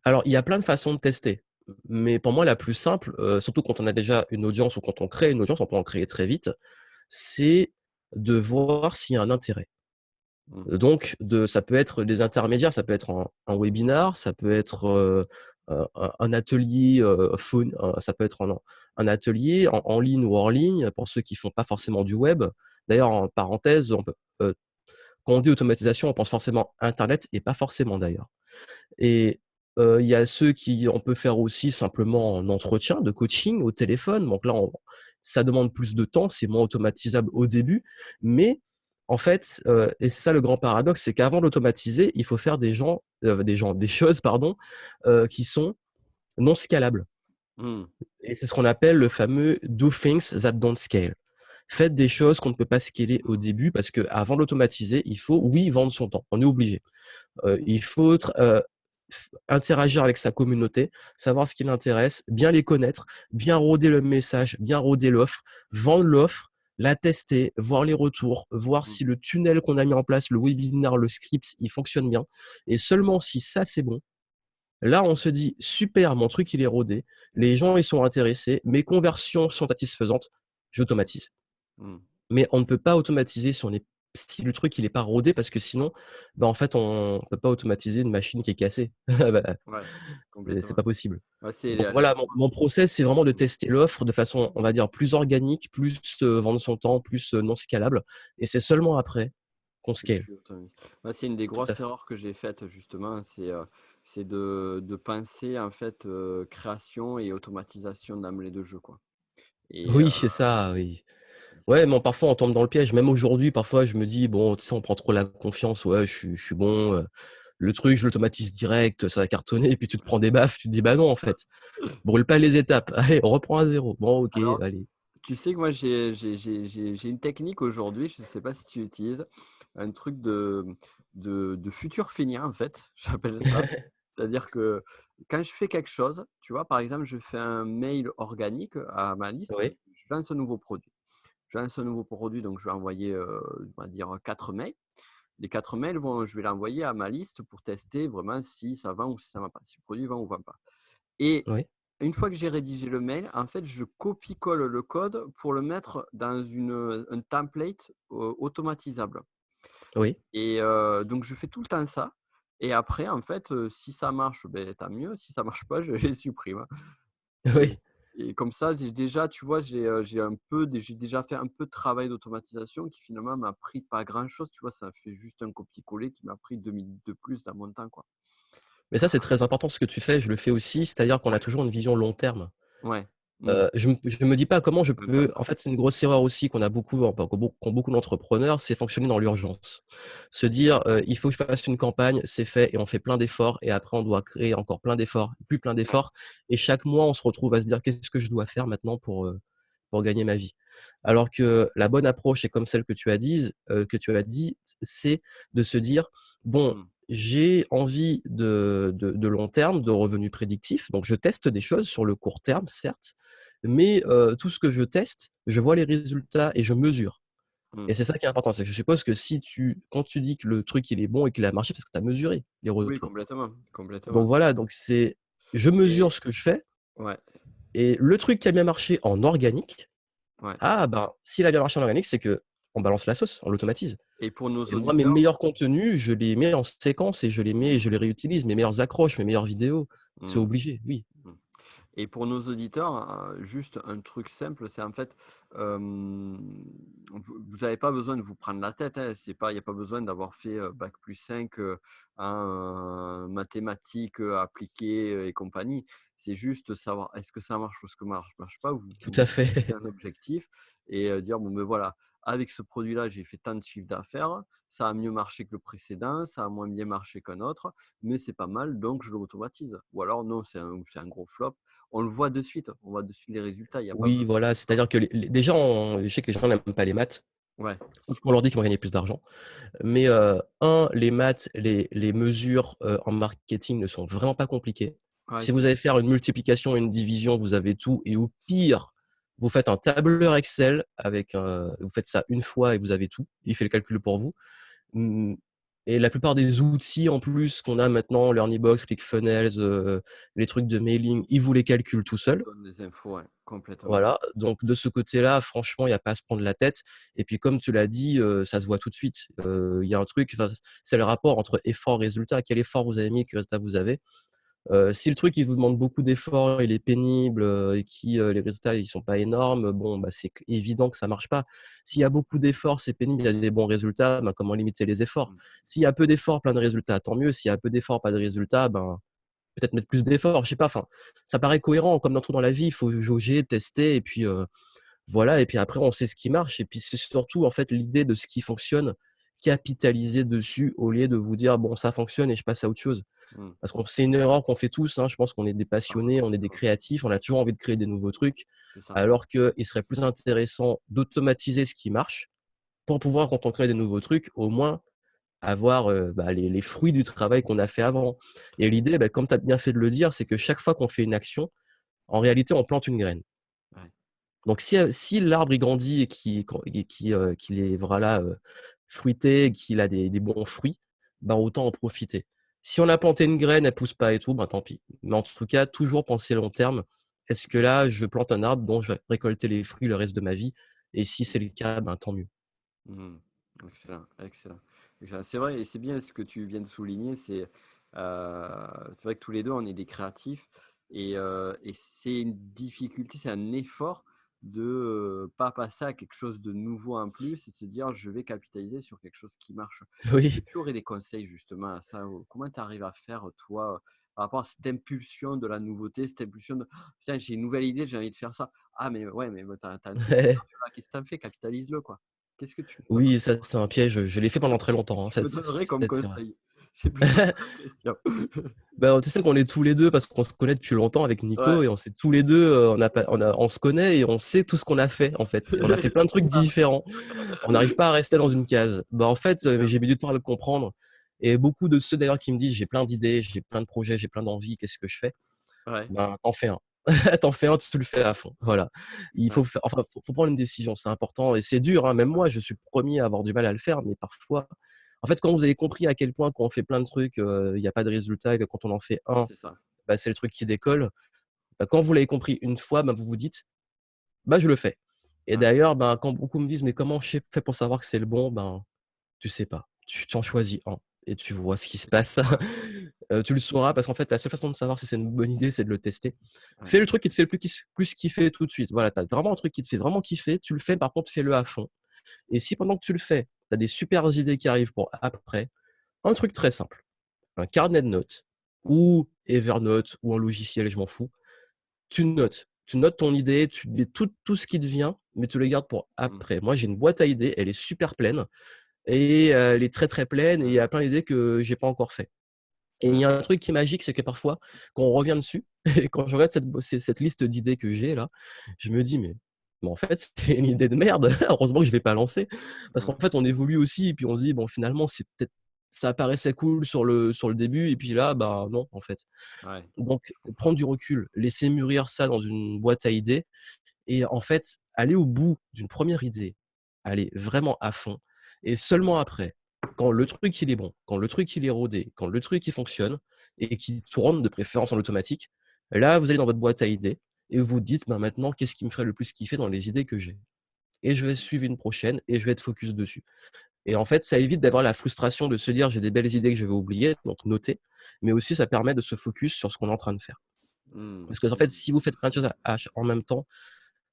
[SPEAKER 2] Alors il y a plein de façons de tester, mais pour moi la plus simple, surtout quand on a déjà une audience ou quand on crée une audience, on peut en créer très vite, c'est de voir s'il y a un intérêt.
[SPEAKER 1] Mmh.
[SPEAKER 2] Donc ça peut être des intermédiaires, ça peut être un webinar, ça peut être, un atelier, ça peut être un atelier en ligne ou hors ligne pour ceux qui font pas forcément du web. D'ailleurs, en parenthèse, quand on dit automatisation, on pense forcément internet et pas forcément d'ailleurs. Et il y a ceux qui on peut faire aussi simplement un entretien de coaching au téléphone. Donc là, ça demande plus de temps, c'est moins automatisable au début. Mais en fait, et c'est ça le grand paradoxe, c'est qu'avant d'automatiser, il faut faire des choses pardon, qui sont non scalables.
[SPEAKER 1] Mmh.
[SPEAKER 2] Et c'est ce qu'on appelle le fameux «do things that don't scale». Faites des choses qu'on ne peut pas scaler au
[SPEAKER 1] Mmh.
[SPEAKER 2] début parce qu'avant d'automatiser, il faut, oui, vendre son temps, on est obligé. Il faut interagir avec sa communauté, savoir ce qui l'intéresse, bien les connaître, bien rôder le message, bien rôder l'offre, vendre l'offre, la tester, voir les retours, voir
[SPEAKER 1] Mmh.
[SPEAKER 2] si le tunnel qu'on a mis en place, le webinar, le script, il fonctionne bien. Et seulement si ça c'est bon, là on se dit super, mon truc il est rodé, les gens ils sont intéressés, mes conversions sont satisfaisantes, j'automatise.
[SPEAKER 1] Mmh.
[SPEAKER 2] Mais on ne peut pas automatiser si le truc il est pas rodé parce que sinon, bah, en fait, on peut pas automatiser une machine qui est cassée. Bah,
[SPEAKER 1] Ouais,
[SPEAKER 2] c'est
[SPEAKER 1] complètement.
[SPEAKER 2] pas possible.
[SPEAKER 1] Ouais, c'est
[SPEAKER 2] Donc
[SPEAKER 1] les
[SPEAKER 2] voilà, mon process, c'est vraiment de
[SPEAKER 1] mmh.
[SPEAKER 2] tester l'offre de façon, on va dire, plus organique, plus, vendre son temps, plus, non scalable et c'est seulement après qu'on
[SPEAKER 1] Que
[SPEAKER 2] scale.
[SPEAKER 1] tu autonomises. Moi, c'est une des
[SPEAKER 2] Tout à
[SPEAKER 1] grosses
[SPEAKER 2] fait.
[SPEAKER 1] erreurs que j'ai faites justement, c'est de penser en fait, création et automatisation d'emblée de jeu, quoi et
[SPEAKER 2] Oui, c'est ça, oui.
[SPEAKER 1] c'est
[SPEAKER 2] Ouais, mais parfois on tombe dans le piège. Même aujourd'hui, parfois je me dis: «Bon, tu sais, on prend trop la confiance. Ouais, je suis bon, le truc, je l'automatise direct, ça va cartonner» et puis tu te prends des baffes, tu te dis: «Bah non, en
[SPEAKER 1] ça.
[SPEAKER 2] fait, brûle pas les étapes. Allez, on reprend à zéro. Bon, OK,
[SPEAKER 1] Alors,
[SPEAKER 2] allez».
[SPEAKER 1] tu sais que moi j'ai une technique aujourd'hui, je ne sais pas si tu utilises, un truc de futur feignant en fait, j'appelle ça. C'est-à-dire que quand je fais quelque chose, tu vois, par exemple, je fais un mail organique à ma liste,
[SPEAKER 2] Oui,
[SPEAKER 1] je lance un nouveau produit. Je lance un nouveau produit, donc je vais envoyer, on va dire 4 mails. Les 4 mails je vais l'envoyer à ma liste pour tester vraiment si ça vend ou si ça ne va pas, si le produit vend ou ne vend pas. Et
[SPEAKER 2] oui,
[SPEAKER 1] une fois que j'ai rédigé le mail, en fait, je copie-colle le code pour le mettre dans un template automatisable.
[SPEAKER 2] oui,
[SPEAKER 1] Et donc, je fais tout le temps ça. Et après, en fait, si ça marche, ben, tant mieux. Si ça marche pas, je les supprime, hein. Et,
[SPEAKER 2] oui.
[SPEAKER 1] et comme ça, j'ai déjà, tu vois, j'ai déjà fait un peu de travail d'automatisation qui finalement m'a pris pas grand-chose. Tu vois, ça fait juste un copier-coller qui m'a pris 2 minutes de plus dans mon temps, quoi.
[SPEAKER 2] Mais ça, c'est très important ce que tu fais, je le fais aussi, c'est-à-dire qu'on a toujours une vision long terme.
[SPEAKER 1] Ouais. Mmh.
[SPEAKER 2] Je me dis pas comment je
[SPEAKER 1] J'aime pas
[SPEAKER 2] peux
[SPEAKER 1] ça.
[SPEAKER 2] en fait, c'est une grosse erreur aussi qu'on a beaucoup, enfin, qu'ont beaucoup d'entrepreneurs, c'est fonctionner dans l'urgence. Se dire, «Il faut que je fasse une campagne, c'est fait et on fait plein d'efforts et après on doit créer encore plein d'efforts, plus plein
[SPEAKER 1] Ouais.
[SPEAKER 2] d'efforts» et chaque mois, on se retrouve à se dire: «Qu'est-ce que je dois faire maintenant pour gagner ma vie?» alors que la bonne approche est comme celle que tu as dit, c'est de se dire: «Bon,
[SPEAKER 1] Mmh.
[SPEAKER 2] j'ai envie de long terme, de revenus prédictifs, donc je teste des choses sur le court terme, certes, mais tout ce que je teste, je vois les résultats et je mesure
[SPEAKER 1] Mmh.
[SPEAKER 2] et c'est ça qui est important. C'est que je suppose que quand tu dis que le truc il est bon et qu'il a marché, parce que tu as mesuré les
[SPEAKER 1] Oui,
[SPEAKER 2] retours.
[SPEAKER 1] complètement,
[SPEAKER 2] Donc
[SPEAKER 1] complètement.
[SPEAKER 2] voilà, donc je mesure
[SPEAKER 1] Et
[SPEAKER 2] ce que je fais
[SPEAKER 1] ouais,
[SPEAKER 2] et le truc qui a bien marché en organique,
[SPEAKER 1] ouais.
[SPEAKER 2] ah ben, s'il a bien marché en organique, c'est qu'on balance la sauce, on l'automatise
[SPEAKER 1] Et pour nos
[SPEAKER 2] et moi mes
[SPEAKER 1] auditeurs,
[SPEAKER 2] meilleurs contenus, je les mets en séquence et je les réutilise. Mes meilleures accroches, mes meilleures vidéos, c'est
[SPEAKER 1] mmh,
[SPEAKER 2] obligé, oui.
[SPEAKER 1] mmh. Et pour nos auditeurs, juste un truc simple, c'est en fait, vous avez pas besoin de vous prendre la tête, hein. C'est pas Il y a pas besoin d'avoir fait, bac+5, en mathématiques, appliquées, et compagnie. C'est juste savoir est-ce que ça marche ou est-ce que marche pas. Vous
[SPEAKER 2] Tout à
[SPEAKER 1] vous fixez
[SPEAKER 2] fait.
[SPEAKER 1] un objectif et dire: «Bon, ben, voilà, avec ce produit-là, j'ai fait tant de chiffre d'affaires, ça a mieux marché que le précédent, ça a moins bien marché qu'un autre, mais c'est pas mal, donc je l'automatise». Ou alors non, c'est un gros flop, on le voit de suite, on voit de suite les résultats, il y a pas
[SPEAKER 2] Oui,
[SPEAKER 1] besoin
[SPEAKER 2] voilà,
[SPEAKER 1] de
[SPEAKER 2] c'est-à-dire que les déjà je sais que les gens n'aiment pas les maths,
[SPEAKER 1] ouais,
[SPEAKER 2] sauf qu'on leur dit qu'ils vont gagner plus d'argent. Mais, 1, les maths, les mesures, en marketing ne sont vraiment pas compliquées.
[SPEAKER 1] ouais,
[SPEAKER 2] Si vous
[SPEAKER 1] c'est
[SPEAKER 2] avez faire une multiplication et une division, vous avez tout et au pire, vous faites un tableur Excel avec, vous faites ça une fois et vous avez tout. Il fait le calcul pour vous. Mmh et la plupart des outils en plus qu'on a maintenant, Learnybox, ClickFunnels, les trucs de mailing, ils vous les calculent tout seuls.
[SPEAKER 1] donne des infos, ouais, complètement.
[SPEAKER 2] Voilà, donc de ce côté-là, franchement, il y a pas à se prendre la tête et puis comme tu l'as dit, ça se voit tout de suite. Il y a un truc, enfin, c'est le rapport entre effort et résultat. Quel effort vous avez mis, quel résultat vous avez. Si le truc, il vous demande beaucoup d'efforts, il est pénible, et les résultats, ils sont pas énormes, bon, bah, c'est évident que ça marche pas. S'il y a beaucoup d'efforts, c'est pénible, il y a des bons résultats, ben, comment limiter les efforts?
[SPEAKER 1] Mmh,
[SPEAKER 2] S'il y a peu d'efforts, plein de résultats, tant mieux. S'il y a peu d'efforts, pas de résultats, ben, peut-être mettre plus d'efforts, je sais pas, enfin, ça paraît cohérent comme dans tout dans la vie, il faut jauger, tester et puis, voilà et puis après on sait ce qui marche et puis c'est surtout en fait l'idée de ce qui fonctionne, capitaliser dessus au lieu de vous dire: «Bon ça fonctionne et je passe à autre chose».
[SPEAKER 1] mmh,
[SPEAKER 2] Parce qu'on c'est une erreur qu'on fait tous, hein, je pense qu'on est des passionnés, on est des
[SPEAKER 1] complètement,
[SPEAKER 2] créatifs, on a toujours envie de créer des nouveaux trucs,
[SPEAKER 1] c'est ça.
[SPEAKER 2] alors qu'il serait plus intéressant d'automatiser ce qui marche pour pouvoir quand on crée des nouveaux trucs, au moins avoir, bah, les fruits du travail qu'on a fait avant et l'idée, bah, comme tu as bien fait de le dire, c'est que chaque fois qu'on fait une action, en réalité, on plante une graine.
[SPEAKER 1] Ouais,
[SPEAKER 2] Donc si l'arbre il grandit qu'il est voilà, fruité et qu'il a des bons fruits, ben, autant en profiter. Si on a planté une graine, elle pousse pas et tout, ben, tant pis. Mais en tout cas, toujours penser long terme est-ce que là, je plante un arbre dont je vais récolter les fruits le reste de ma vie? Et si c'est le cas, ben, tant mieux.
[SPEAKER 1] Mmh. Excellent, excellent, excellent. C'est vrai et c'est bien ce que tu viens de souligner, c'est vrai que tous les 2 on est des créatifs et c'est une difficulté, c'est un effort de, pas passer à quelque chose de nouveau en plus et se dire: «Je vais capitaliser sur quelque chose qui marche». Est-ce
[SPEAKER 2] Oui.
[SPEAKER 1] que tu aurais des conseils justement à ça? Ou comment tu arrives à faire toi, par rapport à cette impulsion de la nouveauté, cette impulsion de: «Tiens, j'ai une nouvelle idée, j'ai envie de faire ça». Ah mais ouais, mais tu as un truc qui marche là, qu'est-ce que tu en fais? Capitalise-le quoi. Qu'est-ce que tu me
[SPEAKER 2] Oui, ça, c'est un piège, je l'ai fait pendant très
[SPEAKER 1] Qu'est-ce que
[SPEAKER 2] longtemps, hein,
[SPEAKER 1] tu me donnerais comme
[SPEAKER 2] cette erreur.
[SPEAKER 1] conseil? C'est plutôt ça la question.
[SPEAKER 2] Ben, tu sais qu'on est tous les 2 parce qu'on se connaît depuis longtemps avec
[SPEAKER 1] Ouais,
[SPEAKER 2] Nico et on sait tous les 2, on se connaît et on sait tout ce qu'on a fait, en fait. Et on a fait plein de trucs
[SPEAKER 1] c'est ça,
[SPEAKER 2] différents. On n'arrive pas à rester dans une case. Bah, en fait,
[SPEAKER 1] c'est bien.
[SPEAKER 2] j'ai mis du temps à le comprendre et beaucoup de ceux d'ailleurs qui me disent: «J'ai plein d'idées, j'ai plein de projets, j'ai plein d'envies, qu'est-ce que je fais?»
[SPEAKER 1] Ouais,
[SPEAKER 2] Ben, tu en fais un. Tu en fais un, tu le fais à fond, voilà. Il
[SPEAKER 1] ouais,
[SPEAKER 2] faut faire enfin, faut prendre une décision, c'est important et c'est dur, hein. Même moi, je suis le 1er à avoir du mal à le faire, mais parfois en fait, quand vous avez compris à quel point quand on fait plein de trucs, il y a pas de résultat et que quand on en fait un,
[SPEAKER 1] c'est ça.
[SPEAKER 2] bah, c'est le truc qui décolle. Bah, quand vous l'avez compris une fois, bah, vous vous dites: «Bah, je le fais» et
[SPEAKER 1] Ouais,
[SPEAKER 2] d'ailleurs, ben, quand beaucoup me disent: «Mais comment je fais pour savoir que c'est le bon?» Ben, tu sais pas. Tu en choisis un et tu vois ce qui se
[SPEAKER 1] et tu
[SPEAKER 2] passe.
[SPEAKER 1] vois?
[SPEAKER 2] Tu le sauras parce qu'en fait, la seule façon de savoir si c'est une bonne idée, c'est de le tester.
[SPEAKER 1] Ouais,
[SPEAKER 2] Fais le truc qui te fait le plus kiffer tout de suite. Voilà, tu as vraiment un truc qui te fait vraiment kiffer, tu le fais, par contre, fais-le à fond et si pendant que tu le fais, tu as des supers idées qui arrivent pour après, un truc très simple, un carnet de notes ou Evernote ou un logiciel, je m'en fous. Tu notes ton idée, tu mets tout ce qui te vient, mais tu le gardes pour
[SPEAKER 1] mmh,
[SPEAKER 2] après. Moi, j'ai une boîte à idées, elle est super pleine et elle est très, très pleine et il y
[SPEAKER 1] ouais,
[SPEAKER 2] a plein d'idées que j'ai pas encore fait. Et il
[SPEAKER 1] ouais,
[SPEAKER 2] y a un truc qui est magique, c'est que parfois, quand on revient dessus et quand je regarde cette liste d'idées que j'ai là, je me dis: «Mais en fait, c'était une idée de merde, heureusement que je l'ai pas lancée». Parce
[SPEAKER 1] mmh,
[SPEAKER 2] qu'en fait, on évolue aussi et puis on se dit: «Bon, finalement, c'est peut-être ça paraissait cool sur le début et puis là, bah, non, en fait».
[SPEAKER 1] ouais,
[SPEAKER 2] Donc
[SPEAKER 1] je comprends.
[SPEAKER 2] prendre du recul, laisser mûrir ça dans une boîte à idées et en fait, aller au bout d'une première idée, aller vraiment à fond et seulement après, quand le truc il est bon, quand le truc il est rodé, quand le truc il fonctionne et qui tourne de préférence en automatique, là, vous allez dans votre boîte à idées et vous vous dites: «Ben, maintenant, qu'est-ce qui me ferait le plus kiffer dans les idées que j'ai?» Et je vais suivre une prochaine et je vais être focus dessus. Et en fait, ça évite d'avoir la frustration de se dire: «J'ai des belles idées que je vais oublier», donc noter, mais aussi ça permet de se focus sur ce qu'on est en train de faire.
[SPEAKER 1] Mmh,
[SPEAKER 2] Parce que en fait,
[SPEAKER 1] mmh,
[SPEAKER 2] si vous faites plein de choses en même temps,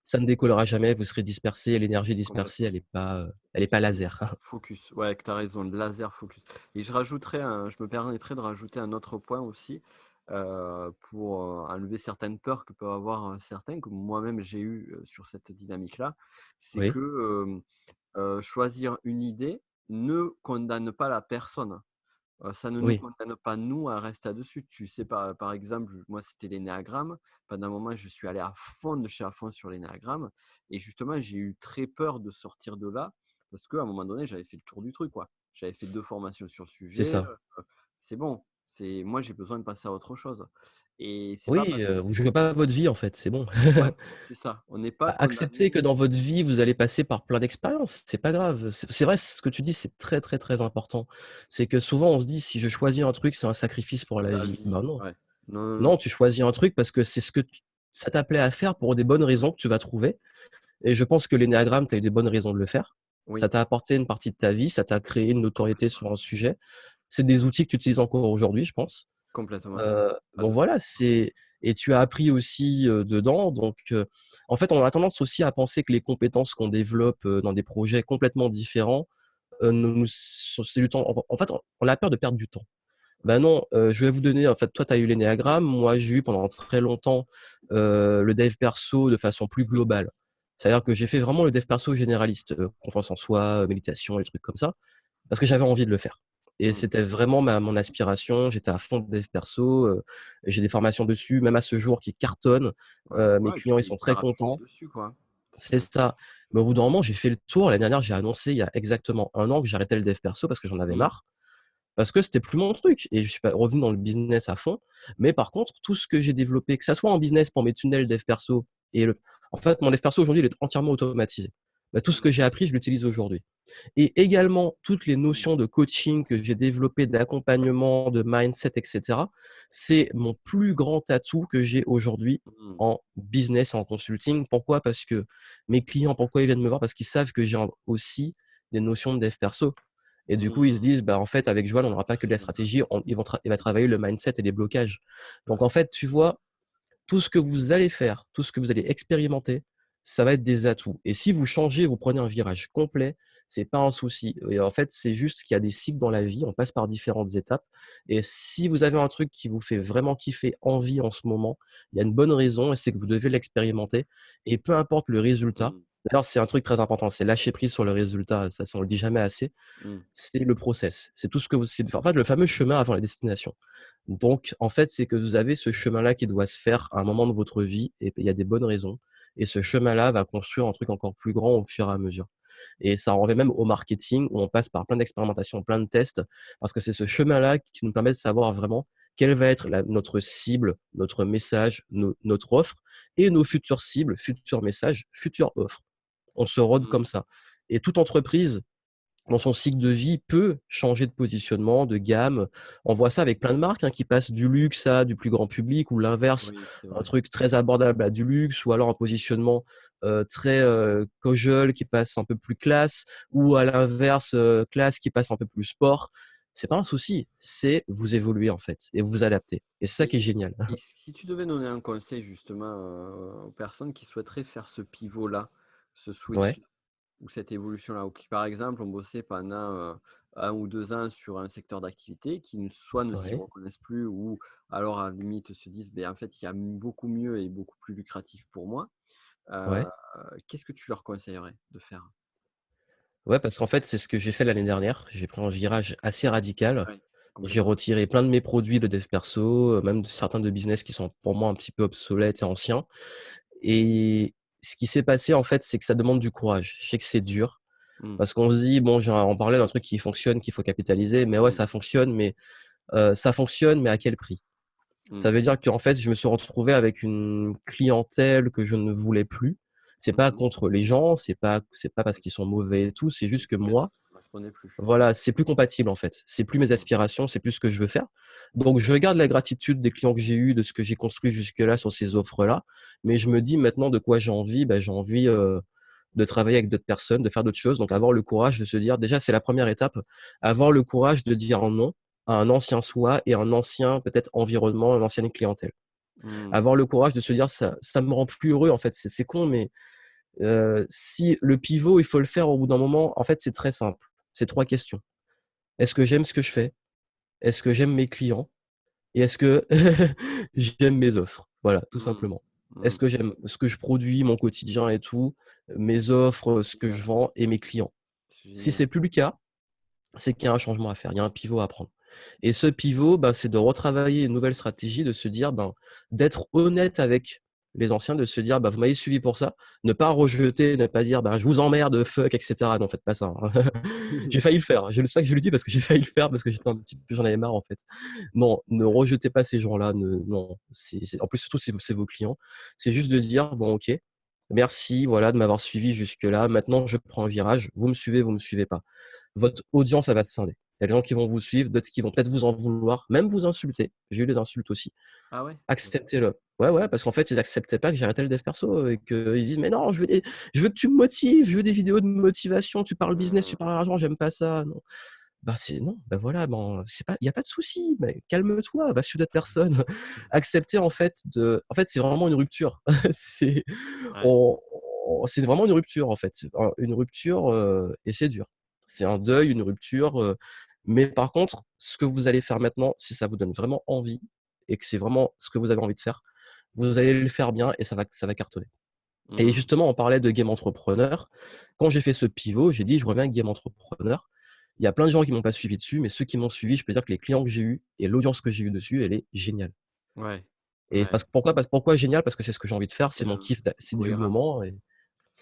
[SPEAKER 2] ça ne décollera jamais, vous serez dispersé et l'énergie dispersée,
[SPEAKER 1] complètement.
[SPEAKER 2] elle est pas laser.
[SPEAKER 1] Focus, ouais, que tu as raison, le laser focus et je me permettrais de rajouter un autre point aussi, pour, enlever certaines peurs que peuvent avoir, certains, que moi-même j'ai eu, sur cette dynamique-là. C'est
[SPEAKER 2] Oui,
[SPEAKER 1] que, choisir une idée ne condamne pas la personne. Ça ne nous
[SPEAKER 2] oui,
[SPEAKER 1] condamne pas nous à rester là-dessus. Tu sais, par exemple, moi c'était l'énéagramme. Pendant un moment, je suis allé à fond de chez à fond sur l'énéagramme et justement, j'ai eu très peur de sortir de là parce qu'à un moment donné, j'avais fait le tour du truc, quoi. J'avais fait 2 formations sur le
[SPEAKER 2] c'est
[SPEAKER 1] sujet,
[SPEAKER 2] ça.
[SPEAKER 1] c'est bon, c'est moi j'ai besoin de passer à autre chose et c'est pas
[SPEAKER 2] Oui,
[SPEAKER 1] parce
[SPEAKER 2] vous jouez pas votre vie, en fait, c'est bon.
[SPEAKER 1] ouais, c'est ça. On n'est pas
[SPEAKER 2] Acceptez
[SPEAKER 1] condamné.
[SPEAKER 2] que dans votre vie, vous allez passer par plein d'expériences, c'est pas grave. C'est vrai, ce que tu dis, c'est très, très, très important. C'est que souvent, on se dit: «Si je choisis un truc, c'est un sacrifice pour la
[SPEAKER 1] La
[SPEAKER 2] vie».
[SPEAKER 1] vie,
[SPEAKER 2] Ben non.
[SPEAKER 1] ouais. Non, non,
[SPEAKER 2] Non,
[SPEAKER 1] non.
[SPEAKER 2] tu choisis un truc parce que c'est ce que tu ça t'appelait à faire pour des bonnes raisons que tu vas trouver et je pense que l'énéagramme, tu as eu des bonnes raisons de le faire. Ça
[SPEAKER 1] Oui,
[SPEAKER 2] t'a apporté une partie de ta vie, ça t'a créé une notoriété sur un sujet. C'est des outils que tu utilises encore aujourd'hui, je pense.
[SPEAKER 1] complètement. Pas
[SPEAKER 2] Donc
[SPEAKER 1] de
[SPEAKER 2] voilà,
[SPEAKER 1] souci.
[SPEAKER 2] c'est et tu as appris aussi, dedans donc en fait, on a tendance aussi à penser que les compétences qu'on développe, dans des projets complètement différents, ne nous c'est du temps en fait, on a peur de perdre du temps. Ben non, je vais vous donner en fait, toi, tu as eu l'énéagramme, moi, j'ai eu pendant très longtemps, le dev perso de façon plus globale. C'est-à-dire que j'ai fait vraiment le dev perso généraliste, confiance en soi, méditation, les trucs comme ça, parce que j'avais envie de le faire et
[SPEAKER 1] Mmh.
[SPEAKER 2] c'était vraiment mon aspiration. J'étais à fond dev perso, j'ai des formations dessus, même à ce jour qui cartonnent.
[SPEAKER 1] Ouais,
[SPEAKER 2] Mes
[SPEAKER 1] ouais et
[SPEAKER 2] clients, ils
[SPEAKER 1] puis
[SPEAKER 2] sont
[SPEAKER 1] tu
[SPEAKER 2] très
[SPEAKER 1] appuies
[SPEAKER 2] contents.
[SPEAKER 1] dessus, quoi.
[SPEAKER 2] C'est
[SPEAKER 1] C'est
[SPEAKER 2] ça. Mais au bout d'un moment, j'ai fait le tour. L'année dernière, j'ai annoncé il y a exactement 1 an que j'arrêtais le dev perso parce que j'en avais
[SPEAKER 1] mmh.
[SPEAKER 2] marre. Parce que c'était plus mon truc et je suis pas revenu dans le business à fond. Mais par contre, tout ce que j'ai développé, que ça soit en business pour mes tunnels dev perso et en fait, mon dev perso aujourd'hui, il est entièrement automatisé. bah, tout ce que j'ai appris, je l'utilise aujourd'hui. Et également, toutes les
[SPEAKER 1] Mmh.
[SPEAKER 2] notions de coaching que j'ai développées, d'accompagnement, de mindset, et cetera, c'est mon plus grand atout que j'ai aujourd'hui
[SPEAKER 1] Mmh.
[SPEAKER 2] en business, en consulting. Pourquoi? Parce que mes clients, pourquoi ils viennent me voir? Parce qu'ils savent que j'ai aussi des notions de dev perso. Et du coup, ils se
[SPEAKER 1] Mmh.
[SPEAKER 2] disent: «Bah, en fait, avec Joël, on n'aura pas que de
[SPEAKER 1] Très
[SPEAKER 2] la
[SPEAKER 1] bien.
[SPEAKER 2] stratégie, il va travailler le mindset et les blocages». Donc en fait, tu vois, tout ce que vous allez faire, tout ce que vous allez expérimenter, ça va être des atouts. Et si vous changez, vous prenez un virage complet, c'est pas un souci. Et en fait, c'est juste qu'il y a des cycles dans la vie, on passe par différentes étapes. Et si vous avez un truc qui vous fait vraiment kiffer, envie en ce moment, il y a une bonne raison, et c'est que vous devez l'expérimenter. Et peu importe le résultat,
[SPEAKER 1] Mmh.
[SPEAKER 2] d'ailleurs, c'est un truc très important, c'est lâcher prise sur le résultat, ça on le dit jamais assez,
[SPEAKER 1] Mmh.
[SPEAKER 2] c'est le process. C'est tout ce que vous, c'est en fait le fameux chemin avant la destination. Donc, en fait, c'est que vous avez ce chemin-là qui doit se faire à un moment de votre vie et il y a des bonnes raisons. Et ce chemin-là va construire un truc encore plus grand au fur et à mesure. Et ça en revient même au marketing où on passe par plein d'expérimentations, plein de tests, parce que c'est ce chemin-là qui nous permet de savoir vraiment quelle va être notre cible, notre message, notre offre et nos futures cibles, futurs messages, futures offres. On se rôde
[SPEAKER 1] Mmh.
[SPEAKER 2] comme ça. Et toute entreprise dans son cycle de vie, peut changer de positionnement, de gamme. On voit ça avec plein de marques, hein, qui passent du luxe à du plus grand public ou l'inverse,
[SPEAKER 1] Oui, c'est
[SPEAKER 2] un
[SPEAKER 1] vrai.
[SPEAKER 2] truc très abordable à du luxe ou alors un positionnement, très, casual qui passe un peu plus classe ou à l'inverse, classe qui passe un peu plus sport. C'est pas un souci, c'est vous évoluez en fait et vous vous adaptez et c'est ça qui est
[SPEAKER 1] Et
[SPEAKER 2] génial.
[SPEAKER 1] et si tu devais donner un conseil justement, aux personnes qui souhaiteraient faire ce pivot-là, ce
[SPEAKER 2] Ouais,
[SPEAKER 1] switch ou cette évolution-là, ou qui par exemple ont bossé pendant, 1 ou 2 ans sur un secteur d'activité, qui soit ne s'y
[SPEAKER 2] ouais,
[SPEAKER 1] reconnaissent plus ou alors à la limite se disent: «Beh, en fait, il y a beaucoup mieux et beaucoup plus lucratif pour moi». Heu,
[SPEAKER 2] ouais.
[SPEAKER 1] qu'est-ce que tu leur conseillerais de faire?
[SPEAKER 2] Ouais, parce qu'en fait, c'est ce que j'ai fait l'année dernière. J'ai pris un virage assez radical.
[SPEAKER 1] Ouais,
[SPEAKER 2] J'ai
[SPEAKER 1] complètement.
[SPEAKER 2] retiré plein de mes produits de dev perso, même de certains de business qui sont pour moi un petit peu obsolètes et anciens. Et ce qui s'est passé, en fait, c'est que ça demande du courage. Je sais que c'est dur
[SPEAKER 1] Mmh.
[SPEAKER 2] parce qu'on se dit: «Bon, on parlait d'un truc qui fonctionne, qu'il faut capitaliser». Mais ouais,
[SPEAKER 1] Mmh.
[SPEAKER 2] ça fonctionne, mais à quel prix? Ça
[SPEAKER 1] Mmh.
[SPEAKER 2] veut dire qu'en fait, je me suis retrouvé avec une clientèle que je ne voulais plus. C'est
[SPEAKER 1] Mmh
[SPEAKER 2] pas
[SPEAKER 1] mh.
[SPEAKER 2] contre les gens, c'est pas parce qu'ils sont mauvais et tout, c'est juste que
[SPEAKER 1] Mais ça
[SPEAKER 2] moi,
[SPEAKER 1] ne correspondait plus.
[SPEAKER 2] voilà, c'est plus compatible en fait. C'est plus mes
[SPEAKER 1] Mmh.
[SPEAKER 2] aspirations, c'est plus ce que je veux faire. Donc je garde la gratitude des clients que j'ai eus, de ce que j'ai construit jusque-là sur ces offres-là, mais je me dis maintenant de quoi j'ai envie, bah, j'ai envie, de travailler avec d'autres personnes, de faire d'autres choses. Donc avoir le courage de se dire déjà c'est la première étape, avoir le courage de dire non à un ancien soi et un ancien peut-être environnement, une ancienne clientèle.
[SPEAKER 1] Mmh.
[SPEAKER 2] Avoir le courage de se dire: «Ça me rend plus heureux en fait». C'est con, mais si le pivot, il faut le faire au bout d'un moment, en fait, c'est très simple. C'est 3 questions. Est-ce que j'aime ce que je fais? Est-ce que j'aime mes clients? Et est-ce que j'aime mes offres? Voilà, tout
[SPEAKER 1] Mmh.
[SPEAKER 2] simplement.
[SPEAKER 1] Mmh.
[SPEAKER 2] Est-ce que j'aime ce que je produis, mon quotidien et tout, mes offres, ce
[SPEAKER 1] C'est
[SPEAKER 2] que je
[SPEAKER 1] génial,
[SPEAKER 2] vends et mes clients?
[SPEAKER 1] c'est
[SPEAKER 2] Si
[SPEAKER 1] génial.
[SPEAKER 2] c'est plus le cas, c'est qu'il y a un changement à faire, il y a un pivot à prendre. Et ce pivot, ben, c'est de retravailler une nouvelle stratégie, de se dire, ben, d'être honnête avec les anciens, de se dire: «Bah, vous m'avez suivi pour ça». Ne pas rejeter, ne pas dire: «Ben, je vous emmerde, fuck» et cetera. Non, faites pas ça, hein. J'ai failli le faire. Je le sais que je le dis parce que j'ai failli le faire parce que j'étais un petit peu j'en avais marre, en fait. Non, ne rejetez pas ces gens-là, non, en plus, surtout, c'est vos clients. C'est juste de dire: «Bon, OK, merci, voilà, de m'avoir suivi jusque-là. Maintenant, je prends un virage. Vous me suivez pas». Votre audience, elle va se scinder. Il y a des gens qui vont vous suivre, d'autres qui vont peut-être vous en vouloir, même vous insulter. J'ai eu des insultes aussi.
[SPEAKER 1] Ah ouais?
[SPEAKER 2] Acceptez-le. Ouais, ouais, parce qu'en fait, ils acceptaient pas que j'arrêtais le dev perso et qu'ils disent: «Mais non, je veux que tu me motives, je veux des vidéos de motivation, tu parles business, tu
[SPEAKER 1] Mmh.
[SPEAKER 2] parles argent, j'aime pas ça, non». Bah, c'est non, bah, voilà, ben, c'est pas il y a pas de souci, mais calme-toi, va suivre d'autres personnes. Accepter en fait, c'est vraiment une rupture. C'est
[SPEAKER 1] Ouais.
[SPEAKER 2] c'est vraiment une rupture, en fait. Une rupture, et c'est dur. C'est un deuil, une rupture, mais par contre, ce que vous allez faire maintenant, si ça vous donne vraiment envie et que c'est vraiment ce que vous avez envie de faire, vous allez le faire bien et ça va cartonner. Et
[SPEAKER 1] Mmh.
[SPEAKER 2] justement, on parlait de game entrepreneur. Quand j'ai fait ce pivot, j'ai dit: «Je reviens avec game entrepreneur». Il y a plein de gens qui m'ont pas suivi dessus, mais ceux qui m'ont suivi, je peux dire que les clients que j'ai eus et l'audience que j'ai eue dessus, elle est géniale.
[SPEAKER 1] Ouais.
[SPEAKER 2] Et
[SPEAKER 1] Ouais.
[SPEAKER 2] parce que pourquoi génial? Parce que c'est ce que j'ai envie de faire, c'est
[SPEAKER 1] C'est,
[SPEAKER 2] mon kiff,
[SPEAKER 1] c'est
[SPEAKER 2] c'est du
[SPEAKER 1] cohérent.
[SPEAKER 2] moment.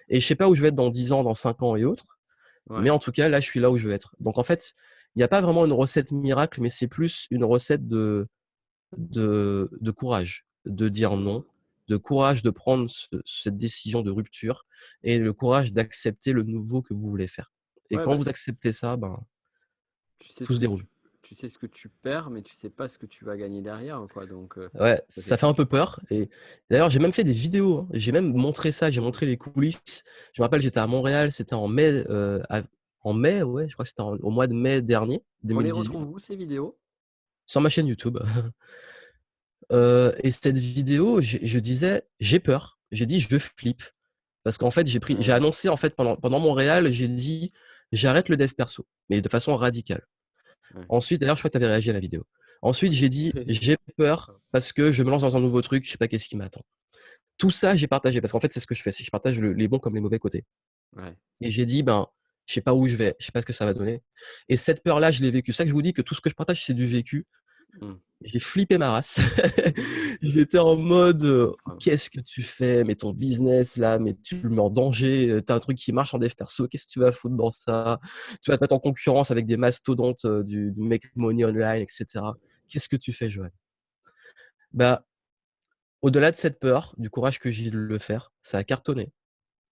[SPEAKER 2] Et je sais pas où je vais être dans 10 ans, dans 5 ans et autres, mais
[SPEAKER 1] Ouais.
[SPEAKER 2] en tout cas, là, je suis là où je veux être. Donc en fait, il y a pas vraiment une recette miracle, mais c'est plus une recette de courage, de dire non,
[SPEAKER 1] Mmh.
[SPEAKER 2] de courage de prendre cette décision de rupture et le courage d'accepter le nouveau que vous voulez faire. Et
[SPEAKER 1] Ouais,
[SPEAKER 2] quand
[SPEAKER 1] bah,
[SPEAKER 2] vous acceptez ça, ben,
[SPEAKER 1] tu sais
[SPEAKER 2] tout
[SPEAKER 1] ce
[SPEAKER 2] se
[SPEAKER 1] que
[SPEAKER 2] déroule.
[SPEAKER 1] tu sais ce que tu perds, mais tu sais pas ce que tu vas gagner derrière, quoi. Donc,
[SPEAKER 2] Ouais, ça fait un peu
[SPEAKER 1] effectivement.
[SPEAKER 2] peur et d'ailleurs, j'ai même fait des vidéos, hein. J'ai même montré ça, j'ai montré les coulisses. Je me rappelle, j'étais à Montréal, c'était en mai, ouais, je crois que c'était au mois de mai dernier,
[SPEAKER 1] On les
[SPEAKER 2] 2018,
[SPEAKER 1] retrouve où ces vidéos?
[SPEAKER 2] sur ma chaîne YouTube. Et cette vidéo, je disais: «J'ai peur». J'ai dit: «Je flippe». Parce qu'en fait, j'ai
[SPEAKER 1] Ouais,
[SPEAKER 2] annoncé en fait pendant Montréal, j'ai dit: «J'arrête le dev perso», mais de façon radicale.
[SPEAKER 1] ouais.
[SPEAKER 2] Ensuite, d'ailleurs, je crois que tu avais réagi à la vidéo. Ensuite, j'ai dit: «J'ai peur parce que je me lance dans un nouveau truc, je sais pas qu'est-ce qui m'attend». Tout ça, j'ai partagé parce qu'en fait, c'est ce que je fais, c'est que je partage les bons comme les mauvais côtés
[SPEAKER 1] Ouais.
[SPEAKER 2] et j'ai dit: «Ben, je sais pas où je vais, je sais pas ce que ça va donner» et cette peur-là, je l'ai vécue. C'est ça que je vous dis que tout ce que je partage, c'est du vécu.
[SPEAKER 1] Mmh.
[SPEAKER 2] J'ai flippé ma race. J'étais en mode,
[SPEAKER 1] Comprends.
[SPEAKER 2] «Qu'est-ce que tu fais? Mais ton business là, mais tu le mets en danger, tu as un truc qui marche en dev perso, qu'est-ce que tu vas foutre dans ça? Tu vas te mettre en concurrence avec des mastodontes, du make money online et cetera. Qu'est-ce que tu fais, Joël?» Bah, au-delà de cette peur, du courage que j'ai de le faire, ça a cartonné.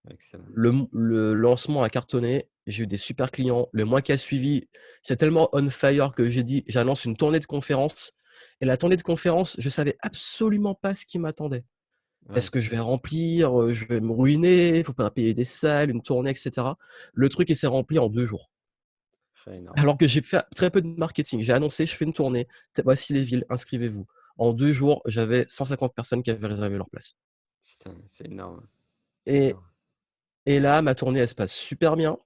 [SPEAKER 1] Excellent.
[SPEAKER 2] Le lancement a cartonné, j'ai eu des super clients. Le mois qui a suivi, c'est tellement on fire que j'ai dit: «J'annonce une tournée de conférences» et la tournée de conférences, je savais absolument pas ce qui m'attendait. Est-ce
[SPEAKER 1] Ouais,
[SPEAKER 2] que je vais remplir? Je vais me ruiner? Il faut pas payer des salles, une tournée et cetera. Le truc, il s'est rempli en 2 jours.
[SPEAKER 1] c'est énorme.
[SPEAKER 2] Alors que j'ai fait très peu de marketing. J'ai annoncé: «Je fais une tournée, voici les villes, inscrivez-vous». En 2 jours, j'avais 150 personnes qui avaient réservé leur place
[SPEAKER 1] Putain, c'est énorme, c'est
[SPEAKER 2] et
[SPEAKER 1] énorme.
[SPEAKER 2] et là, ma tournée, elle se passe super bien.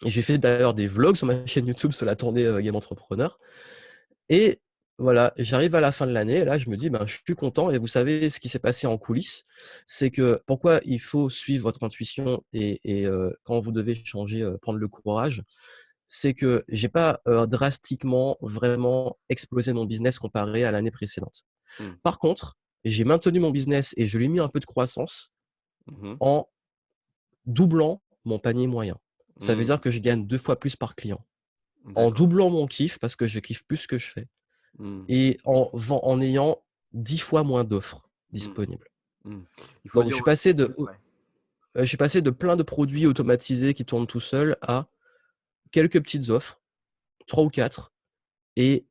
[SPEAKER 2] Et j'ai fait d'ailleurs des vlogs sur ma chaîne YouTube sur la tournée, Game Entrepreneur et voilà, j'arrive à la fin de l'année et là je me dis: «Ben, je suis content» et vous savez ce qui s'est passé en coulisses? C'est que pourquoi il faut suivre votre intuition et quand vous devez changer, prendre le courage, c'est que j'ai pas, drastiquement vraiment explosé mon business comparé à l'année précédente.
[SPEAKER 1] Mmh.
[SPEAKER 2] Par contre, j'ai maintenu mon business et je lui ai mis un peu de croissance
[SPEAKER 1] Mmh mh.
[SPEAKER 2] en doublant mon panier moyen. Ça veut
[SPEAKER 1] Mmh.
[SPEAKER 2] dire que je gagne 2 fois plus par client. En
[SPEAKER 1] D'accord.
[SPEAKER 2] doublant mon kiff, parce que je kiffe plus ce que je fais
[SPEAKER 1] Mmh.
[SPEAKER 2] et en ayant 10 fois moins d'offres
[SPEAKER 1] Mmh.
[SPEAKER 2] disponibles.
[SPEAKER 1] Mmh. Il faut
[SPEAKER 2] Donc
[SPEAKER 1] dire aussi que ouais.
[SPEAKER 2] je suis passé de plein de produits automatisés qui tournent tout seuls à quelques petites offres, 3 ou 4 et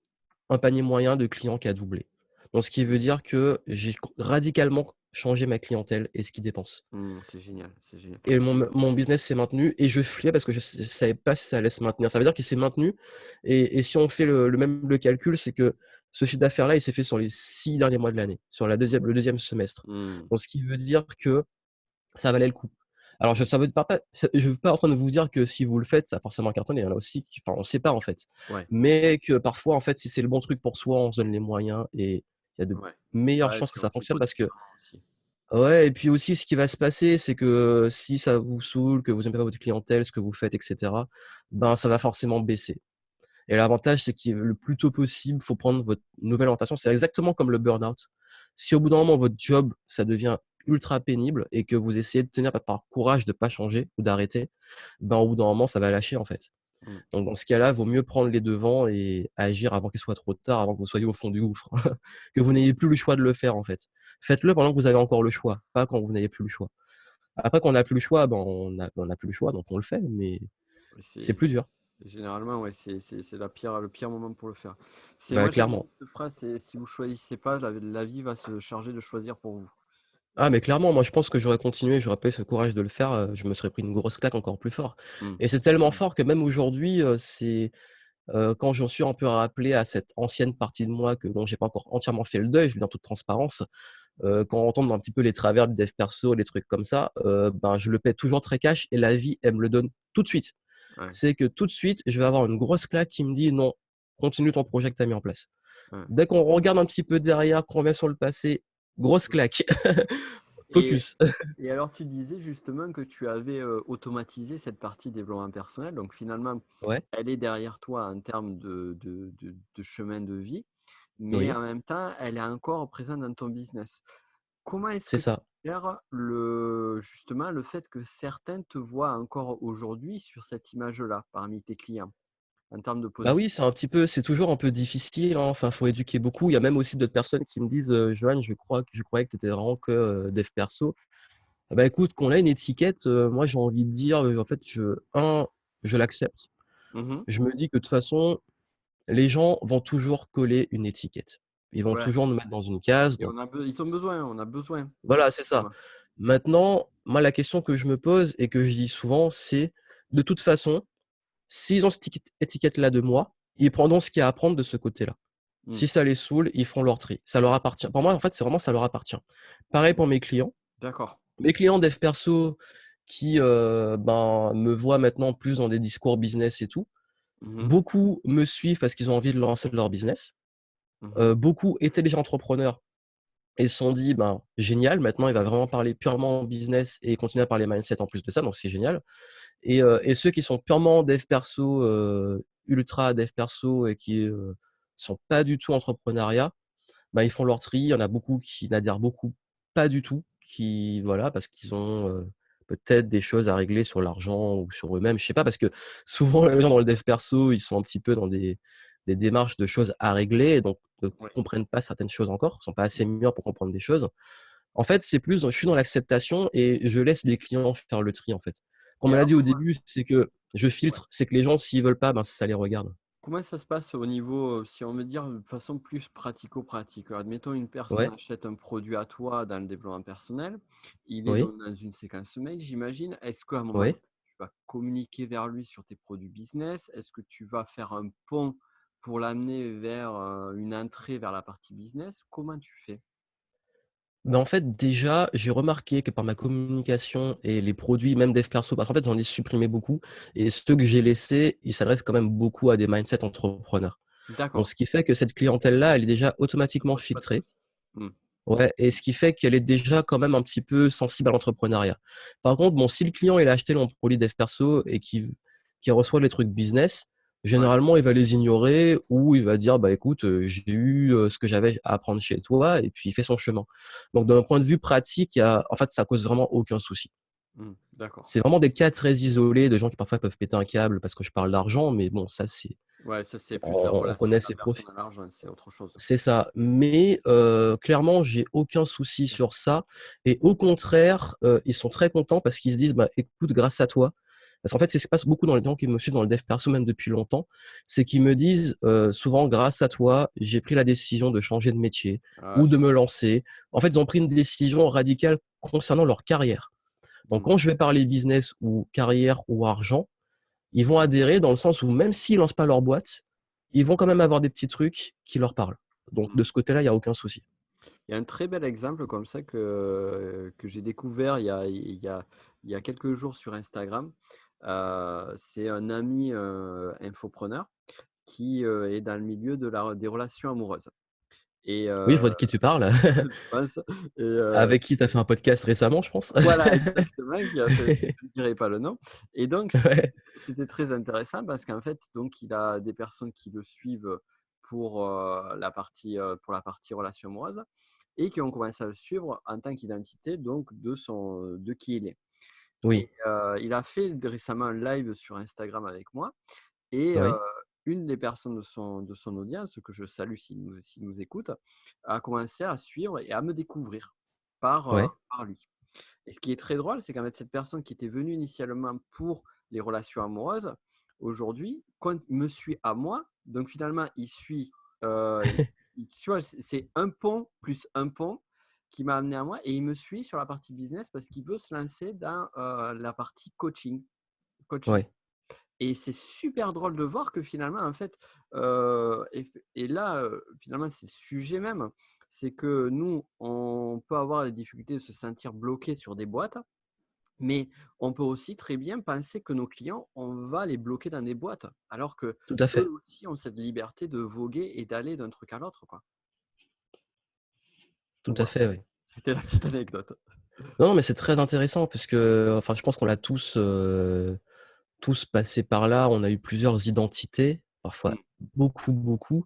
[SPEAKER 2] un panier moyen de clients qui a doublé. Donc ce qui veut dire que j'ai radicalement changé ma clientèle et ce qu'ils dépensent.
[SPEAKER 1] Mmh, c'est génial, c'est génial.
[SPEAKER 2] Et mon business s'est maintenu et je flippais parce que je savais pas si ça allait se maintenir. Ça veut dire qu'il s'est maintenu et si on fait le calcul, c'est que ce chiffre d'affaires-là, il s'est fait sur les 6 derniers mois de l'année, sur le 2e semestre.
[SPEAKER 1] Mmh.
[SPEAKER 2] Donc ce qui veut dire que ça valait le coup. Alors
[SPEAKER 1] Mmh.
[SPEAKER 2] ça veut pas je veux pas en train de vous dire que si vous le faites, ça a forcément cartonné. Il y en a aussi qui enfin, on sait pas en fait.
[SPEAKER 1] Ouais,
[SPEAKER 2] Mais que parfois, en fait, si c'est le bon truc pour soi, on se donne les moyens et il y a de
[SPEAKER 1] ouais.
[SPEAKER 2] meilleures
[SPEAKER 1] Ouais, et
[SPEAKER 2] chances que
[SPEAKER 1] puis on
[SPEAKER 2] ça
[SPEAKER 1] fait
[SPEAKER 2] fonctionne parce que
[SPEAKER 1] positivement aussi.
[SPEAKER 2] ouais et puis aussi ce qui va se passer, c'est que si ça vous saoule, que vous aimez pas votre clientèle, ce que vous faites et cetera, ben, ça va forcément baisser et l'avantage, c'est que le plus tôt possible, faut prendre votre nouvelle orientation. C'est exactement comme le burn-out. Si au bout d'un moment, votre job, ça devient ultra pénible et que vous essayez de tenir par courage de pas changer ou d'arrêter, ben, au bout d'un moment, ça va lâcher, en fait.
[SPEAKER 1] Mmh.
[SPEAKER 2] Donc dans ce cas-là, vaut mieux prendre les devants et agir avant qu'il soit trop tard, avant que vous soyez au fond du gouffre, que vous n'ayez plus le choix de le faire, en fait. Faites-le pendant que vous avez encore le choix, pas quand vous n'avez plus le choix. Après, quand on n'a plus le choix, ben, on a plus le choix, donc on le fait, mais
[SPEAKER 1] Et
[SPEAKER 2] c'est plus dur.
[SPEAKER 1] généralement, ouais, c'est le pire moment pour le faire. C'est
[SPEAKER 2] Bah,
[SPEAKER 1] moi j'aime bien
[SPEAKER 2] clairement.
[SPEAKER 1] cette phrase, c'est: «Si vous choisissez pas, la vie va se charger de choisir pour vous».
[SPEAKER 2] Ah, mais clairement, moi, je pense que j'aurais continué, j'aurais pas eu ce courage de le faire, je me serais pris une grosse claque encore plus fort
[SPEAKER 1] Mmh.
[SPEAKER 2] et c'est tellement fort que même aujourd'hui, quand j'en suis un peu rappelé à cette ancienne partie de moi dont j'ai pas encore entièrement fait le deuil, je le dis en toute transparence, quand on tombe dans un petit peu les travers du dev perso, les trucs comme ça, ben, je le paie toujours très cash et la vie, elle me le donne tout de suite.
[SPEAKER 1] Ouais,
[SPEAKER 2] C'est que tout de suite, je vais avoir une grosse claque qui me dit: «Non, continue ton projet que tu as mis en place».
[SPEAKER 1] ouais.
[SPEAKER 2] Dès qu'on regarde un petit peu derrière, qu'on revient sur le passé, grosse claque.
[SPEAKER 1] Et
[SPEAKER 2] Focus.
[SPEAKER 1] et alors tu disais justement que tu avais, automatisé cette partie développement personnel, donc finalement,
[SPEAKER 2] Ouais,
[SPEAKER 1] elle est derrière toi en termes de chemin de vie, mais
[SPEAKER 2] oui,
[SPEAKER 1] en même temps, elle est encore présente dans ton business. Comment est-ce
[SPEAKER 2] c'est
[SPEAKER 1] que tu
[SPEAKER 2] ça.
[SPEAKER 1] gères justement le fait que certains te voient encore aujourd'hui sur cette image-là, parmi tes clients? en termes de
[SPEAKER 2] Bah oui,
[SPEAKER 1] position.
[SPEAKER 2] c'est toujours un peu difficile, hein. Enfin, faut éduquer beaucoup. Il y a même aussi d'autres personnes qui me disent, «Johan, je croyais que tu étais vraiment que, dev perso». Ah bah, écoute, qu'on a une étiquette, moi, j'ai envie de dire, en fait, je l'accepte.
[SPEAKER 1] Mmh.
[SPEAKER 2] Je me dis que de toute façon, les gens vont toujours coller une étiquette. Ils vont
[SPEAKER 1] Ouais,
[SPEAKER 2] toujours nous mettre dans une case,
[SPEAKER 1] et
[SPEAKER 2] donc
[SPEAKER 1] ils ont besoin, on a besoin.
[SPEAKER 2] voilà, c'est ça.
[SPEAKER 1] Effectivement.
[SPEAKER 2] Maintenant, moi, la question que je me pose et que je dis souvent, c'est: «De toute façon, s'ils ont cette étiquette-là de moi, ils prendront ce qu'il y a à prendre de ce côté-là.
[SPEAKER 1] Mmh.
[SPEAKER 2] Si ça les saoule, ils font leur tri. Ça leur appartient». Pour moi, en fait, c'est vraiment ça leur appartient. Pareil pour mes clients.
[SPEAKER 1] D'accord.
[SPEAKER 2] Mes clients dev perso qui, ben, me voient maintenant plus dans des discours business et tout,
[SPEAKER 1] Mmh.
[SPEAKER 2] beaucoup me suivent parce qu'ils ont envie de lancer leur business.
[SPEAKER 1] Mmh.
[SPEAKER 2] Beaucoup étaient déjà entrepreneurs et se sont dit: «Ben, génial, maintenant il va vraiment parler purement business et continuer à parler mindset en plus de ça, donc c'est génial». Et ceux qui sont purement dev perso, ultra dev perso et qui, sont pas du tout entrepreneuriat, bah, ils font leur tri. Il y en a beaucoup qui n'adhèrent beaucoup pas du tout, qui voilà, parce qu'ils ont, peut-être des choses à régler sur l'argent ou sur eux-mêmes. Je sais pas, parce que souvent les gens dans le dev perso, ils sont un petit peu dans des démarches de choses à régler et donc ne
[SPEAKER 1] Oui.
[SPEAKER 2] comprennent pas certaines choses encore, sont pas assez mûrs pour comprendre des choses. En fait, c'est plus je suis dans l'acceptation et je laisse les clients faire le tri, en fait. Comme
[SPEAKER 1] Et
[SPEAKER 2] on l'a
[SPEAKER 1] alors
[SPEAKER 2] dit au début, c'est que je
[SPEAKER 1] ouais.
[SPEAKER 2] filtre, c'est que les gens s'ils veulent pas, ben, ça les regarde.
[SPEAKER 1] Comment ça se passe au niveau, si on veut dire de façon plus pratico-pratique? Admettons une personne
[SPEAKER 2] Ouais,
[SPEAKER 1] achète un produit à toi dans le développement personnel, il est
[SPEAKER 2] oui,
[SPEAKER 1] dans une séquence mail, j'imagine. Est-ce qu'à un moment
[SPEAKER 2] oui.
[SPEAKER 1] donné, tu vas communiquer vers lui sur tes produits business? Est-ce que tu vas faire un pont pour l'amener vers, une entrée vers la partie business? Comment tu fais?
[SPEAKER 2] Ben, en fait, déjà, j'ai remarqué que par ma communication et les produits, même dev perso, parce qu'en fait, j'en ai supprimé beaucoup et ceux que j'ai laissés, ils s'adressent quand même beaucoup à des mindset entrepreneurs. Donc
[SPEAKER 1] D'accord,
[SPEAKER 2] ce qui fait que cette clientèle-là, elle est déjà
[SPEAKER 1] ça
[SPEAKER 2] automatiquement
[SPEAKER 1] pose pas de
[SPEAKER 2] filtrée.
[SPEAKER 1] souci. Mmh.
[SPEAKER 2] Ouais, et ce qui fait qu'elle est déjà quand même un petit peu sensible à l'entrepreneuriat. Par contre, bon, si le client, il a acheté mon produit dev perso et qui reçoit les trucs business,
[SPEAKER 1] Ouais.
[SPEAKER 2] généralement, il va les ignorer ou il va dire: «Bah, écoute, j'ai eu, ce que j'avais à apprendre chez toi» et puis il fait son chemin. Donc d'un point de vue pratique, il y a en fait, ça cause vraiment aucun souci.
[SPEAKER 1] Mmh. D'accord.
[SPEAKER 2] C'est vraiment des cas très isolés de gens qui parfois peuvent péter un câble parce que je parle d'argent, mais bon, ça c'est
[SPEAKER 1] Ouais, ça c'est plus la
[SPEAKER 2] on
[SPEAKER 1] relation
[SPEAKER 2] connaît
[SPEAKER 1] de la
[SPEAKER 2] ses
[SPEAKER 1] personne
[SPEAKER 2] profils.
[SPEAKER 1] à l'argent, c'est autre chose.
[SPEAKER 2] C'est ça, mais clairement, j'ai aucun souci
[SPEAKER 1] D'accord.
[SPEAKER 2] sur ça et au contraire, ils sont très contents parce qu'ils se disent: «Bah, écoute, grâce à toi». Parce qu'en fait, c'est ce qui se passe beaucoup dans les gens qui me suivent dans le dev perso, même depuis longtemps, c'est qu'ils me disent, souvent: «Grâce à toi, j'ai pris la décision de changer de métier
[SPEAKER 1] Ah
[SPEAKER 2] ou de me
[SPEAKER 1] super.
[SPEAKER 2] lancer». En fait, ils ont pris une décision radicale concernant leur carrière. Donc
[SPEAKER 1] Mmh.
[SPEAKER 2] quand je vais parler business ou carrière ou argent, ils vont adhérer dans le sens où même s'ils lancent pas leur boîte, ils vont quand même avoir des petits trucs qui leur parlent. Donc
[SPEAKER 1] Mmh.
[SPEAKER 2] de ce côté-là, il y a aucun souci.
[SPEAKER 1] Il y a un très bel exemple comme ça que j'ai découvert il y a quelques jours sur Instagram. C'est un ami, infopreneur qui, est dans le milieu de la des relations amoureuses et
[SPEAKER 2] Oui, je vois de qui tu parles.
[SPEAKER 1] je pense et
[SPEAKER 2] Avec qui tu as fait un podcast récemment, je pense?
[SPEAKER 1] voilà exactement, qui a fait je ne dirai pas le nom et donc
[SPEAKER 2] Ouais,
[SPEAKER 1] c'était très intéressant parce qu'en fait, donc il a des personnes qui le suivent pour la partie relations amoureuses et qui ont commencé à le suivre en tant qu'identité donc de qui il est
[SPEAKER 2] oui,
[SPEAKER 1] et il a fait récemment un live sur Instagram avec moi et
[SPEAKER 2] oui,
[SPEAKER 1] une des personnes de son audience, que je salue s'il nous écoute, a commencé à suivre et à me découvrir
[SPEAKER 2] ouais,
[SPEAKER 1] par lui. Et ce qui est très drôle, c'est qu'en fait, cette personne qui était venue initialement pour les relations amoureuses, aujourd'hui, me suit à moi. Donc finalement, tu vois, c'est un pont plus un pont qui m'a amené à moi et il me suit sur la partie business parce qu'il veut se lancer dans la partie coaching.
[SPEAKER 2] ouais,
[SPEAKER 1] Et c'est super drôle de voir que finalement, en fait, et là, finalement, c'est le sujet même, c'est que nous, on peut avoir les difficultés de se sentir bloqué sur des boîtes, mais on peut aussi très bien penser que nos clients, on va les bloquer dans des boîtes, alors que
[SPEAKER 2] tout à
[SPEAKER 1] eux
[SPEAKER 2] fait,
[SPEAKER 1] aussi ont cette liberté de voguer et d'aller d'un truc à l'autre, quoi.
[SPEAKER 2] tout
[SPEAKER 1] Donc
[SPEAKER 2] à
[SPEAKER 1] voilà,
[SPEAKER 2] fait, oui.
[SPEAKER 1] c'était la petite anecdote.
[SPEAKER 2] Non, mais c'est très intéressant puisque, enfin, je pense qu'on l'a tous passé par là. On a eu plusieurs identités, parfois
[SPEAKER 1] Mmh,
[SPEAKER 2] beaucoup, beaucoup.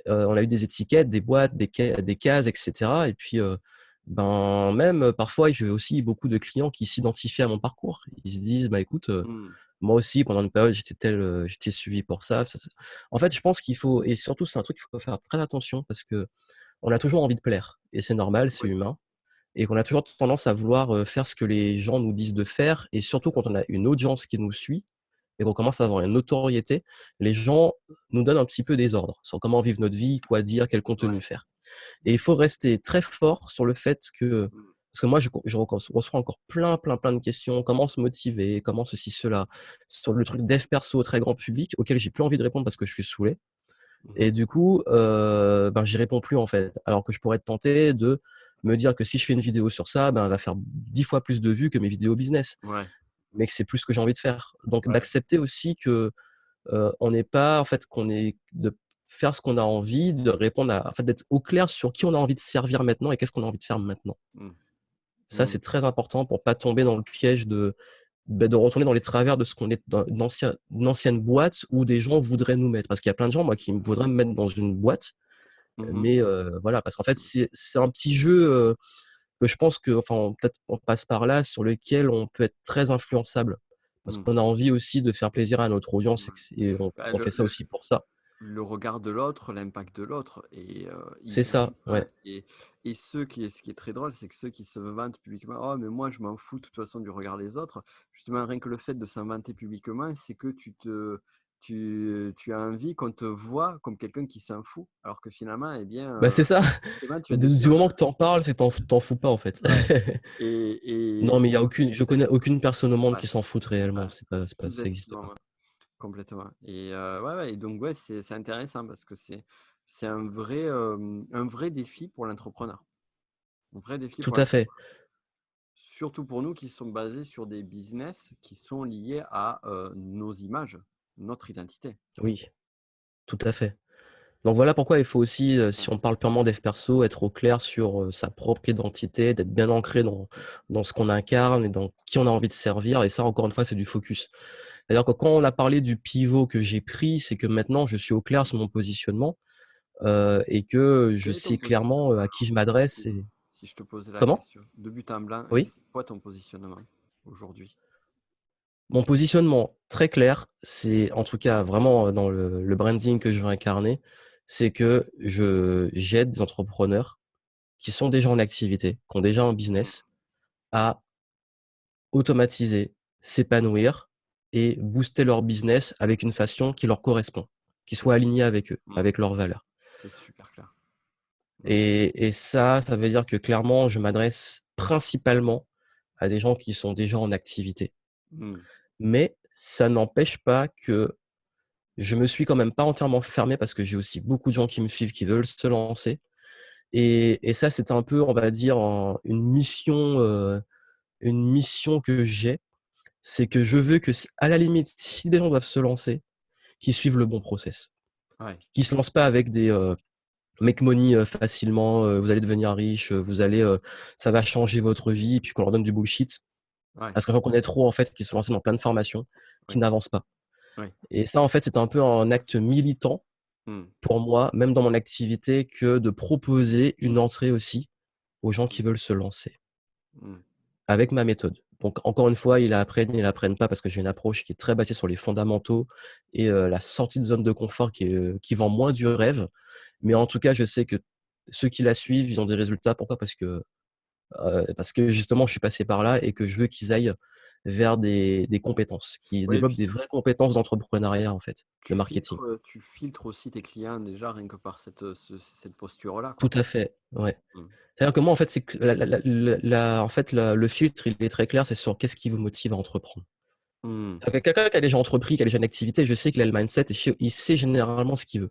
[SPEAKER 2] On a eu des étiquettes, des boîtes, des cases et cetera et puis, ben, même, parfois, j'ai aussi beaucoup de clients qui s'identifient à mon parcours. Ils se disent: «Bah, écoute,
[SPEAKER 1] mmh.
[SPEAKER 2] Moi aussi, pendant une période, j'étais suivi pour ça. En fait, je pense qu'il faut, et surtout, c'est un truc qu'il faut faire très attention parce que on a toujours envie de plaire et c'est normal, c'est
[SPEAKER 1] Oui,
[SPEAKER 2] humain. Et qu'on a toujours tendance à vouloir faire ce que les gens nous disent de faire. Et surtout quand on a une audience qui nous suit et qu'on commence à avoir une notoriété, les gens nous donnent un petit peu des ordres sur comment vivre notre vie, quoi dire, quel contenu
[SPEAKER 1] ouais.
[SPEAKER 2] faire. Et il faut rester très fort sur le fait que,
[SPEAKER 1] Mmh.
[SPEAKER 2] parce que moi, je reçois encore plein de questions. Comment se motiver? Comment ceci, cela? Sur le truc dev perso très grand public, auquel j'ai plus envie de répondre parce que je suis saoulé.
[SPEAKER 1] Mmh.
[SPEAKER 2] Et du coup, ben, j'y réponds plus, en fait. Alors que je pourrais être tenté de me dire que si je fais une vidéo sur ça, ben, elle va faire 10 fois plus de vues que mes vidéos business.
[SPEAKER 1] Ouais,
[SPEAKER 2] Mais que c'est plus ce que j'ai envie de faire. Donc
[SPEAKER 1] ouais.
[SPEAKER 2] d'accepter aussi que, on n'est pas en fait, de faire ce qu'on a envie, de répondre à en fait, d'être au clair sur qui on a envie de servir maintenant et qu'est-ce qu'on a envie de faire maintenant.
[SPEAKER 1] Mmh.
[SPEAKER 2] Ça,
[SPEAKER 1] Mmh.
[SPEAKER 2] c'est très important pour pas tomber dans le piège de retourner dans les travers de ce qu'on est dans une ancienne boîte où des gens voudraient nous mettre. Parce qu'il y a plein de gens, moi, qui voudraient me mettre dans une boîte,
[SPEAKER 1] Mmh mh.
[SPEAKER 2] mais voilà, parce qu'en fait, c'est un petit jeu, que je pense que enfin, peut-être on passe par là, sur lequel on peut être très influençable. Parce
[SPEAKER 1] Mmh.
[SPEAKER 2] qu'on a envie aussi de faire plaisir à notre audience et
[SPEAKER 1] Ouais.
[SPEAKER 2] que c'est
[SPEAKER 1] Bah,
[SPEAKER 2] on fait ça aussi pour ça.
[SPEAKER 1] le regard de l'autre, l'impact de l'autre et
[SPEAKER 2] C'est ça, ouais.
[SPEAKER 1] ouais et ce qui est très drôle, c'est que ceux qui se vantent publiquement: «Oh mais moi je m'en fous de toute façon du regard des autres». Justement, rien que le fait de s'en vanter publiquement, c'est que tu as envie qu'on te voie comme quelqu'un qui s'en fout. Alors que finalement, eh bien,
[SPEAKER 2] Bah, c'est ça.
[SPEAKER 1] justement tu es
[SPEAKER 2] Du
[SPEAKER 1] dessus en
[SPEAKER 2] moment
[SPEAKER 1] train
[SPEAKER 2] que tu en parles, c'est t'en fous pas, en fait.
[SPEAKER 1] ouais
[SPEAKER 2] Non, mais il y a
[SPEAKER 1] et
[SPEAKER 2] aucune je connais aucune personne au monde
[SPEAKER 1] ouais,
[SPEAKER 2] qui s'en foute réellement,
[SPEAKER 1] ouais,
[SPEAKER 2] c'est pas ça existe
[SPEAKER 1] exactement,
[SPEAKER 2] pas.
[SPEAKER 1] ouais. Complètement et ouais, ouais et donc ouais, c'est intéressant parce que c'est un vrai défi pour l'entrepreneur. Un vrai défi
[SPEAKER 2] Tout
[SPEAKER 1] pour
[SPEAKER 2] à fait,
[SPEAKER 1] l'entrepreneur. Surtout pour nous qui sommes basés sur des business qui sont liés à, nos images, notre identité.
[SPEAKER 2] oui, tout à fait. Donc voilà pourquoi il faut aussi, si
[SPEAKER 1] Ouais.
[SPEAKER 2] on parle purement dev perso, être au clair sur, sa propre identité, d'être bien ancré dans ce qu'on incarne et dans qui on a envie de servir et ça encore une fois, c'est du focus. C'est-à-dire que quand on a parlé du pivot que j'ai pris, c'est que maintenant je suis au clair sur mon positionnement, et que je
[SPEAKER 1] Quel est ton
[SPEAKER 2] sais
[SPEAKER 1] positionnement
[SPEAKER 2] clairement, à qui je m'adresse
[SPEAKER 1] aujourd'hui?
[SPEAKER 2] et
[SPEAKER 1] Si je te posais la
[SPEAKER 2] comment?
[SPEAKER 1] question, de but en blanc,
[SPEAKER 2] Oui?
[SPEAKER 1] c'est quoi ton positionnement aujourd'hui?
[SPEAKER 2] Mon positionnement très clair, c'est en tout cas vraiment, dans le branding que je veux incarner, c'est que j'aide des entrepreneurs qui sont déjà en activité, qui ont déjà un
[SPEAKER 1] Mmh.
[SPEAKER 2] business, à automatiser, s'épanouir et booster leur business avec une façon qui leur correspond, qui
[SPEAKER 1] C'est
[SPEAKER 2] soit alignée avec eux,
[SPEAKER 1] mmh,
[SPEAKER 2] avec leurs valeurs.
[SPEAKER 1] c'est super clair. Mmh.
[SPEAKER 2] Et ça veut dire que clairement, je m'adresse principalement à des gens qui sont déjà en activité.
[SPEAKER 1] Mmh.
[SPEAKER 2] Mais ça n'empêche pas que je me suis quand même pas entièrement fermé parce que j'ai aussi beaucoup de gens qui me suivent, qui veulent se lancer et ça, c'est un peu, on va dire, une mission que j'ai. C'est que je veux que à la limite, si des gens doivent se lancer, qu'ils suivent le bon process.
[SPEAKER 1] Ouais,
[SPEAKER 2] Qu'ils se lancent pas avec des, make money, facilement, vous allez devenir riche, vous allez, ça va changer votre vie et puis qu'on leur donne du bullshit.
[SPEAKER 1] ouais,
[SPEAKER 2] Parce que j'en connais trop, en fait, qui se sont lancés dans plein de formations, qui
[SPEAKER 1] ouais,
[SPEAKER 2] n'avancent pas.
[SPEAKER 1] ouais.
[SPEAKER 2] Et ça, en fait, c'est un peu un acte militant
[SPEAKER 1] Mmh.
[SPEAKER 2] pour moi, même dans mon activité, que de proposer une entrée aussi aux gens qui veulent se lancer,
[SPEAKER 1] Mmh.
[SPEAKER 2] avec ma méthode. Donc encore une fois, ils apprennent pas parce que j'ai une approche qui est très basée sur les fondamentaux et la sortie de zone de confort qui vend moins du rêve. Mais en tout cas, je sais que ceux qui la suivent, ils ont des résultats. Pourquoi? Parce que justement, je suis passé par là et que je veux qu'ils aillent vers des compétences, qu'ils
[SPEAKER 1] Ouais et
[SPEAKER 2] développent
[SPEAKER 1] puis
[SPEAKER 2] des vraies compétences d'entrepreneuriat, en fait, de marketing.
[SPEAKER 1] tu filtres aussi tes clients déjà rien que par cette posture-là,
[SPEAKER 2] Tout
[SPEAKER 1] quoi.
[SPEAKER 2] à fait, ouais.
[SPEAKER 1] Mmh.
[SPEAKER 2] C'est-à-dire que moi, en fait, c'est que en fait, le filtre, il est très clair, c'est sur qu'est-ce qui vous motive à entreprendre.
[SPEAKER 1] Mmh.
[SPEAKER 2] C'est-à-dire que quelqu'un qui a déjà entrepris, qui a déjà une activité, je sais qu'il a le mindset et il sait généralement ce qu'il veut.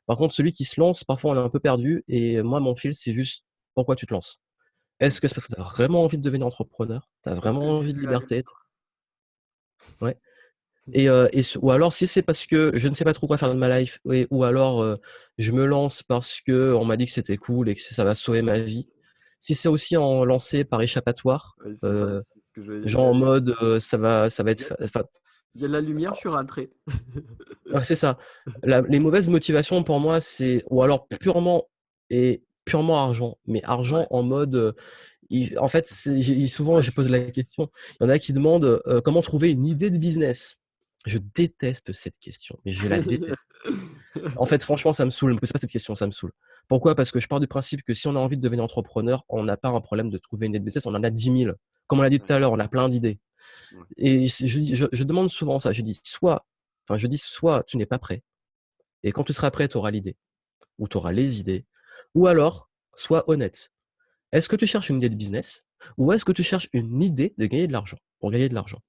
[SPEAKER 2] Par contre, celui qui se lance, parfois, on est un peu perdu et moi, mon fil, c'est juste pourquoi tu te lances?
[SPEAKER 1] Mmh.
[SPEAKER 2] Est-ce que c'est parce que tu as vraiment envie de devenir entrepreneur? Tu as
[SPEAKER 1] C'est ce que
[SPEAKER 2] vraiment
[SPEAKER 1] j'ai
[SPEAKER 2] envie de
[SPEAKER 1] vu avec
[SPEAKER 2] liberté? Ouais. Ou alors si c'est parce que je ne sais pas trop quoi faire de ma life, oui, ou alors, je me lance parce qu'on m'a dit que c'était cool et que ça va sauver ma vie. Si c'est aussi en lancé par échappatoire,
[SPEAKER 1] ouais, c'est ça, c'est ce que je voyais.
[SPEAKER 2] genre en mode, ça va être
[SPEAKER 1] Il y a
[SPEAKER 2] fa enfin,
[SPEAKER 1] il y a de la lumière, je suis rentré.
[SPEAKER 2] ouais, c'est ça. Les mauvaises motivations pour moi, c'est ou alors purement argent, mais argent
[SPEAKER 1] Ouais.
[SPEAKER 2] en mode, en fait, souvent je pose la question, il y en a qui demandent, comment trouver une idée de business. Je déteste cette question, mais je la déteste. En fait, franchement, ça me saoule. Ne me pose pas cette question, ça me saoule. Pourquoi? Parce que je pars du principe que si on a envie de devenir entrepreneur, on n'a pas un problème de trouver une idée de business, on en a 10 000. Comme on l'a dit
[SPEAKER 1] Ouais,
[SPEAKER 2] tout à l'heure, on a plein d'idées.
[SPEAKER 1] ouais,
[SPEAKER 2] Et je demande souvent ça. Soit tu n'es pas prêt, et quand tu seras prêt, tu auras l'idée, ou tu auras les idées, ou alors, sois honnête. Est-ce que tu cherches une idée de business, ou est-ce que tu cherches une idée de gagner de l'argent, pour gagner de l'argent?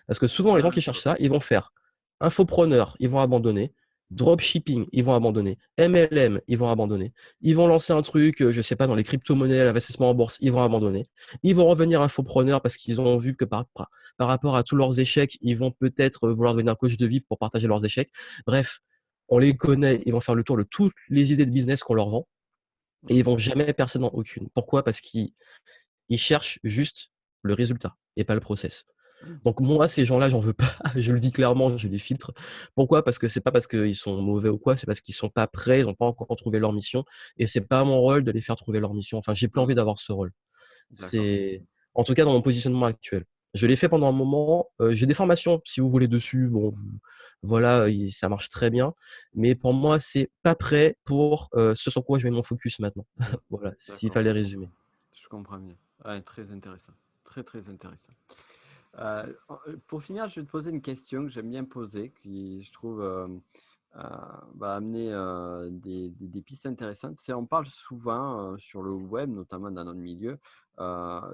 [SPEAKER 2] Parce que souvent,
[SPEAKER 1] c'est
[SPEAKER 2] les
[SPEAKER 1] la
[SPEAKER 2] gens
[SPEAKER 1] même
[SPEAKER 2] qui cherchent
[SPEAKER 1] chose.
[SPEAKER 2] ça, ils vont faire infopreneur, ils vont abandonner. Dropshipping, ils vont abandonner. MLM, ils vont abandonner. Ils vont lancer un truc, je sais pas, dans les crypto-monnaies, l'investissement en bourse, ils vont abandonner. Ils vont revenir infopreneurs parce qu'ils ont vu que par rapport à tous leurs échecs, ils vont peut-être vouloir devenir coach de vie pour partager leurs échecs. Bref, on les connaît, ils vont faire le tour de toutes les idées de business qu'on leur vend et ils
[SPEAKER 1] Ouais.
[SPEAKER 2] vont jamais percer dans aucune. Pourquoi? Parce qu'ils cherchent juste le résultat et pas le process.
[SPEAKER 1] Mmh.
[SPEAKER 2] Donc moi, ces gens-là, j'en veux pas. Je le dis clairement, je les filtre. Pourquoi? Parce que c'est pas parce qu'ils sont mauvais ou quoi, c'est parce qu'ils sont pas prêts, ils ont pas encore trouvé leur mission et c'est pas mon rôle de les faire trouver leur mission. Enfin, j'ai plus
[SPEAKER 1] Mmh.
[SPEAKER 2] envie d'avoir ce rôle.
[SPEAKER 1] D'accord.
[SPEAKER 2] C'est en tout cas dans mon positionnement actuel. Je l'ai fait pendant un moment, j'ai des formations si vous voulez dessus, bon voilà, ça marche très bien, mais pour moi, c'est pas prêt pour, ce sur quoi je mets mon focus maintenant.
[SPEAKER 1] Mmh.
[SPEAKER 2] Voilà, s'il
[SPEAKER 1] D'accord,
[SPEAKER 2] fallait
[SPEAKER 1] je comprends.
[SPEAKER 2] résumer.
[SPEAKER 1] Je comprends mieux. Ouais, très intéressant. Très, très intéressant. Pour finir, je vais te poser une question que j'aime bien poser, qui je trouve va amener des pistes intéressantes. C'est, on parle souvent sur le web, notamment dans notre milieu,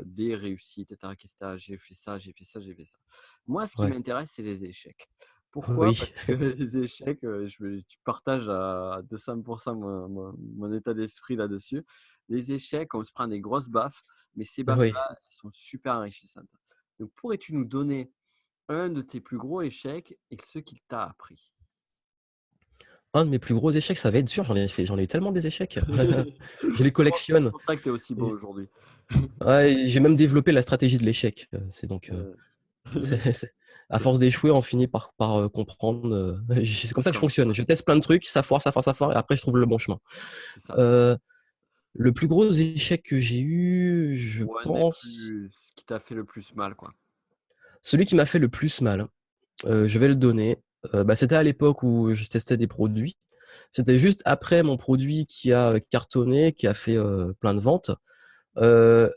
[SPEAKER 1] des réussites, etc. J'ai fait ça, j'ai fait ça, j'ai fait ça. Moi, ce qui
[SPEAKER 2] Ouais.
[SPEAKER 1] m'intéresse, c'est les échecs. Pourquoi?
[SPEAKER 2] Oui,
[SPEAKER 1] Parce que les échecs, tu partages à 200% mon état d'esprit là-dessus. Les échecs, on se prend des grosses baffes, mais ces
[SPEAKER 2] oui.
[SPEAKER 1] baffes-là, elles sont super enrichissantes. Donc, pourrais-tu nous donner un de tes plus gros échecs et ce qu'il t'a appris?
[SPEAKER 2] Un de mes plus gros échecs, ça va être dur, j'en ai eu tellement des échecs. Je les
[SPEAKER 1] C'est
[SPEAKER 2] collectionne.
[SPEAKER 1] pour ça que tu es aussi beau
[SPEAKER 2] Et
[SPEAKER 1] aujourd'hui.
[SPEAKER 2] ouais, j'ai même développé la stratégie de l'échec. C'est donc,
[SPEAKER 1] Euh,
[SPEAKER 2] c'est à force d'échouer, on finit par comprendre, c'est comme ça que je
[SPEAKER 1] Comme
[SPEAKER 2] fonctionne.
[SPEAKER 1] quoi,
[SPEAKER 2] Je teste plein de trucs, ça foire, ça foire, ça foire et après je trouve le bon chemin.
[SPEAKER 1] c'est ça.
[SPEAKER 2] Heu, le plus gros échec que j'ai eu, je
[SPEAKER 1] Ou un des
[SPEAKER 2] pense,
[SPEAKER 1] plus, qui t'a fait le plus mal, quoi.
[SPEAKER 2] celui qui m'a fait le plus mal, je vais le donner, c'était à l'époque où je testais des produits. C'était juste après mon produit qui a cartonné, qui a fait, plein de ventes. Heu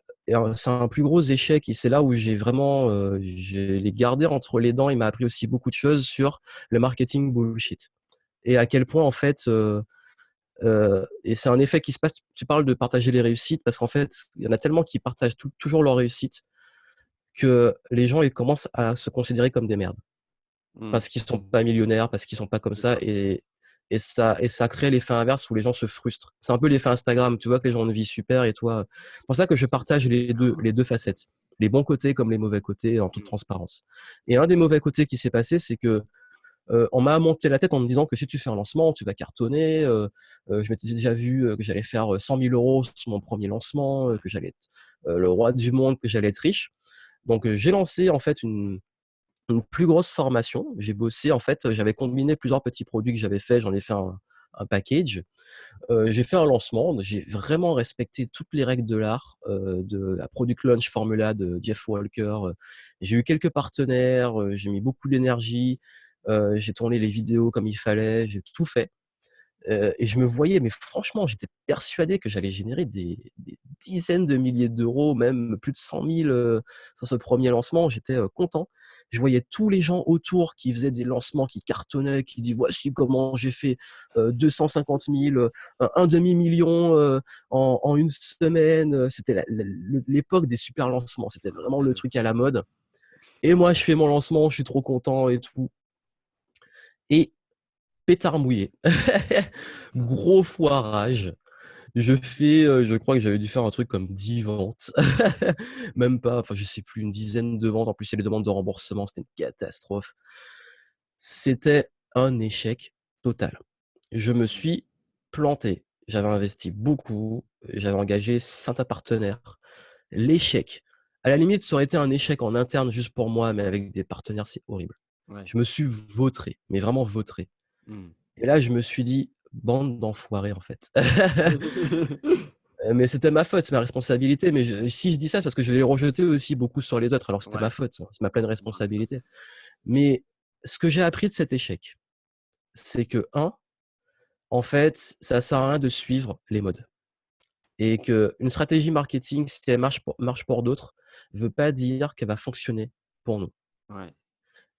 [SPEAKER 2] c'est un plus gros échec et c'est là où j'ai vraiment, je l'ai gardé entre les dents. Il m'a appris aussi beaucoup de choses sur le marketing bullshit et à quel point en fait, et c'est un effet qui se passe. Tu parles de partager les réussites parce qu'en fait, il y en a tellement qui partagent toujours leurs réussites que les gens, ils commencent à se considérer comme des merdes.
[SPEAKER 1] Hmm,
[SPEAKER 2] Parce qu'ils sont pas millionnaires, parce qu'ils sont pas comme
[SPEAKER 1] c'est
[SPEAKER 2] ça
[SPEAKER 1] ça.
[SPEAKER 2] et ça crée l'effet inverse où les gens se frustrent. C'est un peu l'effet Instagram, tu vois que les gens ont une vie super et toi c'est pour ça que je partage les deux facettes, les bons côtés comme les mauvais côtés en toute
[SPEAKER 1] Hmm,
[SPEAKER 2] transparence. Et un des mauvais côtés qui s'est passé, c'est que, on m'a monté la tête en me disant que si tu fais un lancement, tu vas cartonner, je m'étais déjà vu, que j'allais faire, 100 000 € sur mon premier lancement, que j'allais être, le roi du monde, que j'allais être riche. Donc, j'ai lancé en fait une plus grosse formation. J'ai bossé en fait, j'avais combiné plusieurs petits produits que j'avais fait, j'en ai fait un package. J'ai fait un lancement, j'ai vraiment respecté toutes les règles de l'art, de la product launch formula de Jeff Walker. J'ai eu quelques partenaires, j'ai mis beaucoup d'énergie, j'ai tourné les vidéos comme il fallait, j'ai tout fait. Et je me voyais, mais franchement, j'étais persuadé que j'allais générer des dizaines de milliers d'euros, même plus de 100 000 sur ce premier lancement. J'étais content. Je voyais tous les gens autour qui faisaient des lancements, qui cartonnaient, qui disaient voici comment j'ai fait 250 000, un demi-million en une semaine. C'était l'époque des super lancements. C'était vraiment le truc à la mode. Et moi, je fais mon lancement, je suis trop content et tout. Et pétard mouillé. Gros foirage. Je crois que j'avais dû faire un truc comme 10 ventes. Même pas, enfin, je sais plus, une dizaine de ventes. En plus, il y a les demandes de remboursement, c'était une catastrophe. C'était un échec total. Je me suis planté. J'avais investi beaucoup, j'avais engagé 5 partenaires. L'échec, à la limite, ça aurait été un échec en interne juste pour moi, mais avec des partenaires, c'est horrible.
[SPEAKER 1] Ouais.
[SPEAKER 2] Je me suis vautré, mais vraiment vautré.
[SPEAKER 1] Hmm.
[SPEAKER 2] Et là, je me suis dit: «Bande d'enfoirés, en fait». Mais c'était ma faute, c'est ma responsabilité, mais si je dis ça, c'est parce que je l'ai rejeté aussi beaucoup sur les autres, alors c'était
[SPEAKER 1] Ouais,
[SPEAKER 2] ma faute, hein, c'est ma pleine
[SPEAKER 1] ouais, ça.
[SPEAKER 2] responsabilité. Mais ce que j'ai appris de cet échec, c'est que, en fait, ça sert à rien de suivre les modes et qu'une stratégie marketing, si elle marche pour d'autres, veut pas dire qu'elle va fonctionner pour nous.
[SPEAKER 1] Ouais.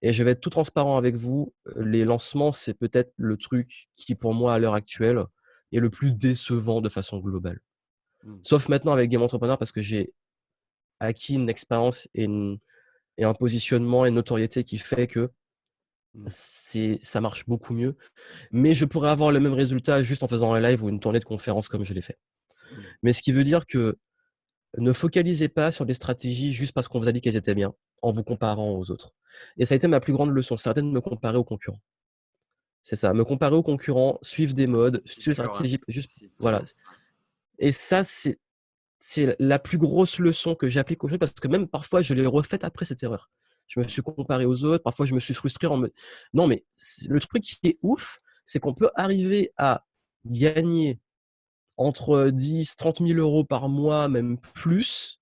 [SPEAKER 2] Et je vais être tout transparent avec vous, les lancements, c'est peut-être le truc qui, pour moi, à l'heure actuelle, est le plus décevant de façon globale.
[SPEAKER 1] Mmh.
[SPEAKER 2] Sauf maintenant avec Game Entrepreneur parce que j'ai acquis une expérience et un positionnement et une notoriété qui fait que
[SPEAKER 1] Mmh.
[SPEAKER 2] ça marche beaucoup mieux. Mais je pourrais avoir le même résultat juste en faisant un live ou une tournée de conférence comme je l'ai fait.
[SPEAKER 1] Mmh.
[SPEAKER 2] Mais ce qui veut dire que ne focalisez pas sur des stratégies juste parce qu'on vous a dit qu'elles étaient bien, en vous comparant aux autres. Et ça a été ma plus grande leçon, c'est de me comparer aux concurrents. C'est ça, me comparer aux concurrents, suivre des modes,
[SPEAKER 1] C'est
[SPEAKER 2] suivre des
[SPEAKER 1] dur, hein.
[SPEAKER 2] stratégies, juste
[SPEAKER 1] C'est
[SPEAKER 2] voilà.
[SPEAKER 1] dur ça.
[SPEAKER 2] Et ça, c'est la plus grosse leçon que j'applique aujourd'hui parce que même parfois, je l'ai refaite après cette erreur. Je me
[SPEAKER 1] Mmh.
[SPEAKER 2] suis comparé aux autres, parfois je me suis frustré en me non mais le truc qui est ouf, c'est qu'on peut arriver à gagner entre 10-30 000 € par mois, même plus,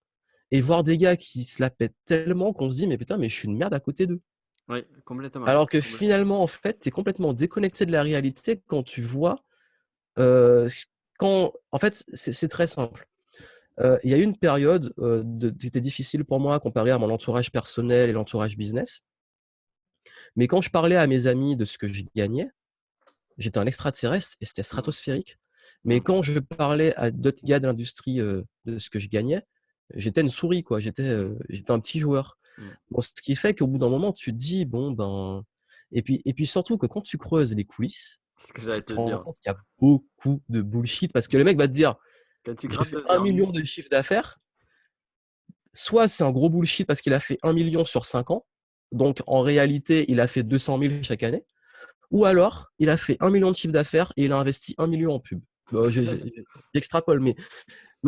[SPEAKER 2] et voir des gars qui se la pètent tellement qu'on se dit: «Mais putain, mais je suis une merde à côté d'eux».
[SPEAKER 1] Oui, complètement,
[SPEAKER 2] Alors que
[SPEAKER 1] complètement.
[SPEAKER 2] finalement, en fait, tu es complètement déconnecté de la réalité quand tu vois, ch quand en fait, c'est très simple. Il y a eu une période, qui était difficile pour moi comparé à mon entourage personnel et l'entourage business. Mais quand je parlais à mes amis de ce que je gagnais, j'étais un extraterrestre et c'était
[SPEAKER 1] Mmh.
[SPEAKER 2] stratosphérique. Mais
[SPEAKER 1] Mmh.
[SPEAKER 2] quand je parlais à d'autres gars de l'industrie, de ce que je gagnais, j'étais une souris quoi, j'étais un petit joueur.
[SPEAKER 1] Mmh.
[SPEAKER 2] Bon, ce qui fait qu'au bout d'un moment, tu te dis: «Bon ben» et puis surtout que quand tu creuses les coulisses,
[SPEAKER 1] C'est ce que
[SPEAKER 2] tu
[SPEAKER 1] j'allais te
[SPEAKER 2] te rends
[SPEAKER 1] dire.
[SPEAKER 2] compte qu'il y a beaucoup de bullshit parce que le mec va te dire:
[SPEAKER 1] Quand tu
[SPEAKER 2] «J'ai
[SPEAKER 1] grattes
[SPEAKER 2] fait
[SPEAKER 1] le
[SPEAKER 2] 1 000 000
[SPEAKER 1] vernis,
[SPEAKER 2] de chiffre d'affaires». Soit c'est un gros bullshit parce qu'il a fait 1 000 000 sur 5 ans, donc en réalité, il a fait 200 000 chaque année, ou alors il a fait 1 000 000 de chiffre d'affaires et il a investi 1 000 000 en pub. Bon, j'extrapole, mais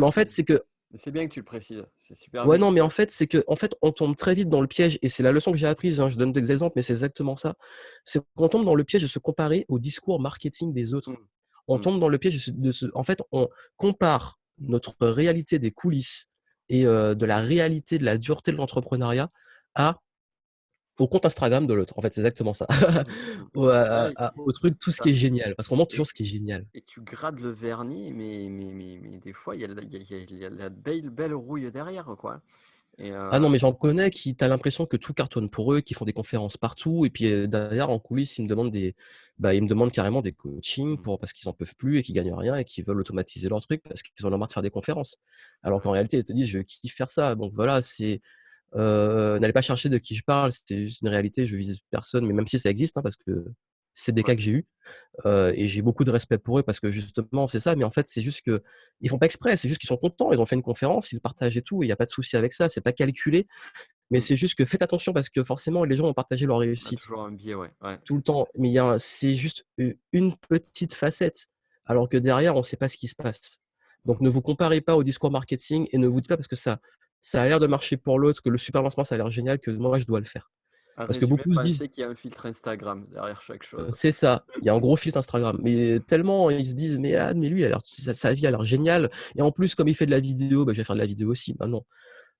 [SPEAKER 2] en fait, c'est que
[SPEAKER 1] mais c'est bien que tu le précises, c'est super
[SPEAKER 2] ouais,
[SPEAKER 1] bien.
[SPEAKER 2] non, mais en fait, c'est qu'en fait, on tombe très vite dans le piège et c'est la leçon que j'ai apprise, hein, je donne des exemples, mais c'est exactement ça. C'est qu'on tombe dans le piège de se comparer au discours marketing des autres.
[SPEAKER 1] Mmh.
[SPEAKER 2] On
[SPEAKER 1] Mmh.
[SPEAKER 2] tombe dans le piège de se en fait, on compare notre réalité des coulisses et de la réalité de la dureté de l'entrepreneuriat à au compte Instagram de l'autre. En fait, c'est exactement ça.
[SPEAKER 1] Mmh. Mmh.
[SPEAKER 2] Au
[SPEAKER 1] Ouais,
[SPEAKER 2] au truc, tout
[SPEAKER 1] c'est
[SPEAKER 2] ce qui
[SPEAKER 1] ça.
[SPEAKER 2] est génial, parce qu'on montre
[SPEAKER 1] Et
[SPEAKER 2] toujours ce qui est génial.
[SPEAKER 1] et tu grattes le vernis, mais des fois, il y a la belle rouille derrière, quoi. Et
[SPEAKER 2] Ah non, mais j'en connais qui tu as l'impression que tout cartonne pour eux, qui font des conférences partout et puis, derrière en coulisses, ils me demandent carrément des coachings
[SPEAKER 1] mmh,
[SPEAKER 2] parce qu'ils en peuvent plus et qu'ils gagnent rien et qu'ils veulent automatiser leur truc parce qu'ils en ont marre de faire des conférences. Alors
[SPEAKER 1] ouais,
[SPEAKER 2] qu'en réalité, ils te disent: «Je kiffe faire ça». Donc voilà, n'allez pas chercher de qui je parle, c'était juste une réalité, je vise personne, mais même si ça existe, hein, parce que c'est des
[SPEAKER 1] ouais,
[SPEAKER 2] cas que j'ai eus. Et j'ai beaucoup de respect pour eux parce que justement, c'est ça, mais en fait, c'est juste qu'ils font pas exprès, c'est juste qu'ils sont contents, ils ont fait une conférence, ils le partagent et tout, il y a pas de souci avec ça, c'est pas calculé, mais
[SPEAKER 1] mmh.
[SPEAKER 2] c'est juste que faites attention parce que forcément les gens vont partager leur
[SPEAKER 1] On a
[SPEAKER 2] réussite
[SPEAKER 1] toujours un biais, ouais, ouais.
[SPEAKER 2] tout le temps, mais il y a un c'est juste une petite facette, alors que derrière, on sait pas ce qui se passe.
[SPEAKER 1] Mmh.
[SPEAKER 2] Donc ne vous comparez pas au discours marketing et ne vous dites pas parce que ça a l'air de marcher pour l'autre, que le super lancement ça a l'air génial que moi je dois le faire.
[SPEAKER 1] En
[SPEAKER 2] Parce que
[SPEAKER 1] résumé,
[SPEAKER 2] beaucoup se disent
[SPEAKER 1] pensez qu'il y a un filtre Instagram derrière chaque chose.
[SPEAKER 2] c'est ça, il y a un gros filtre Instagram, mais tellement ils se disent: «Mais ah, mais lui, il a l'air sa vie a l'air géniale et en plus comme il fait de la vidéo, bah, je vais faire de la vidéo aussi». Bah, non.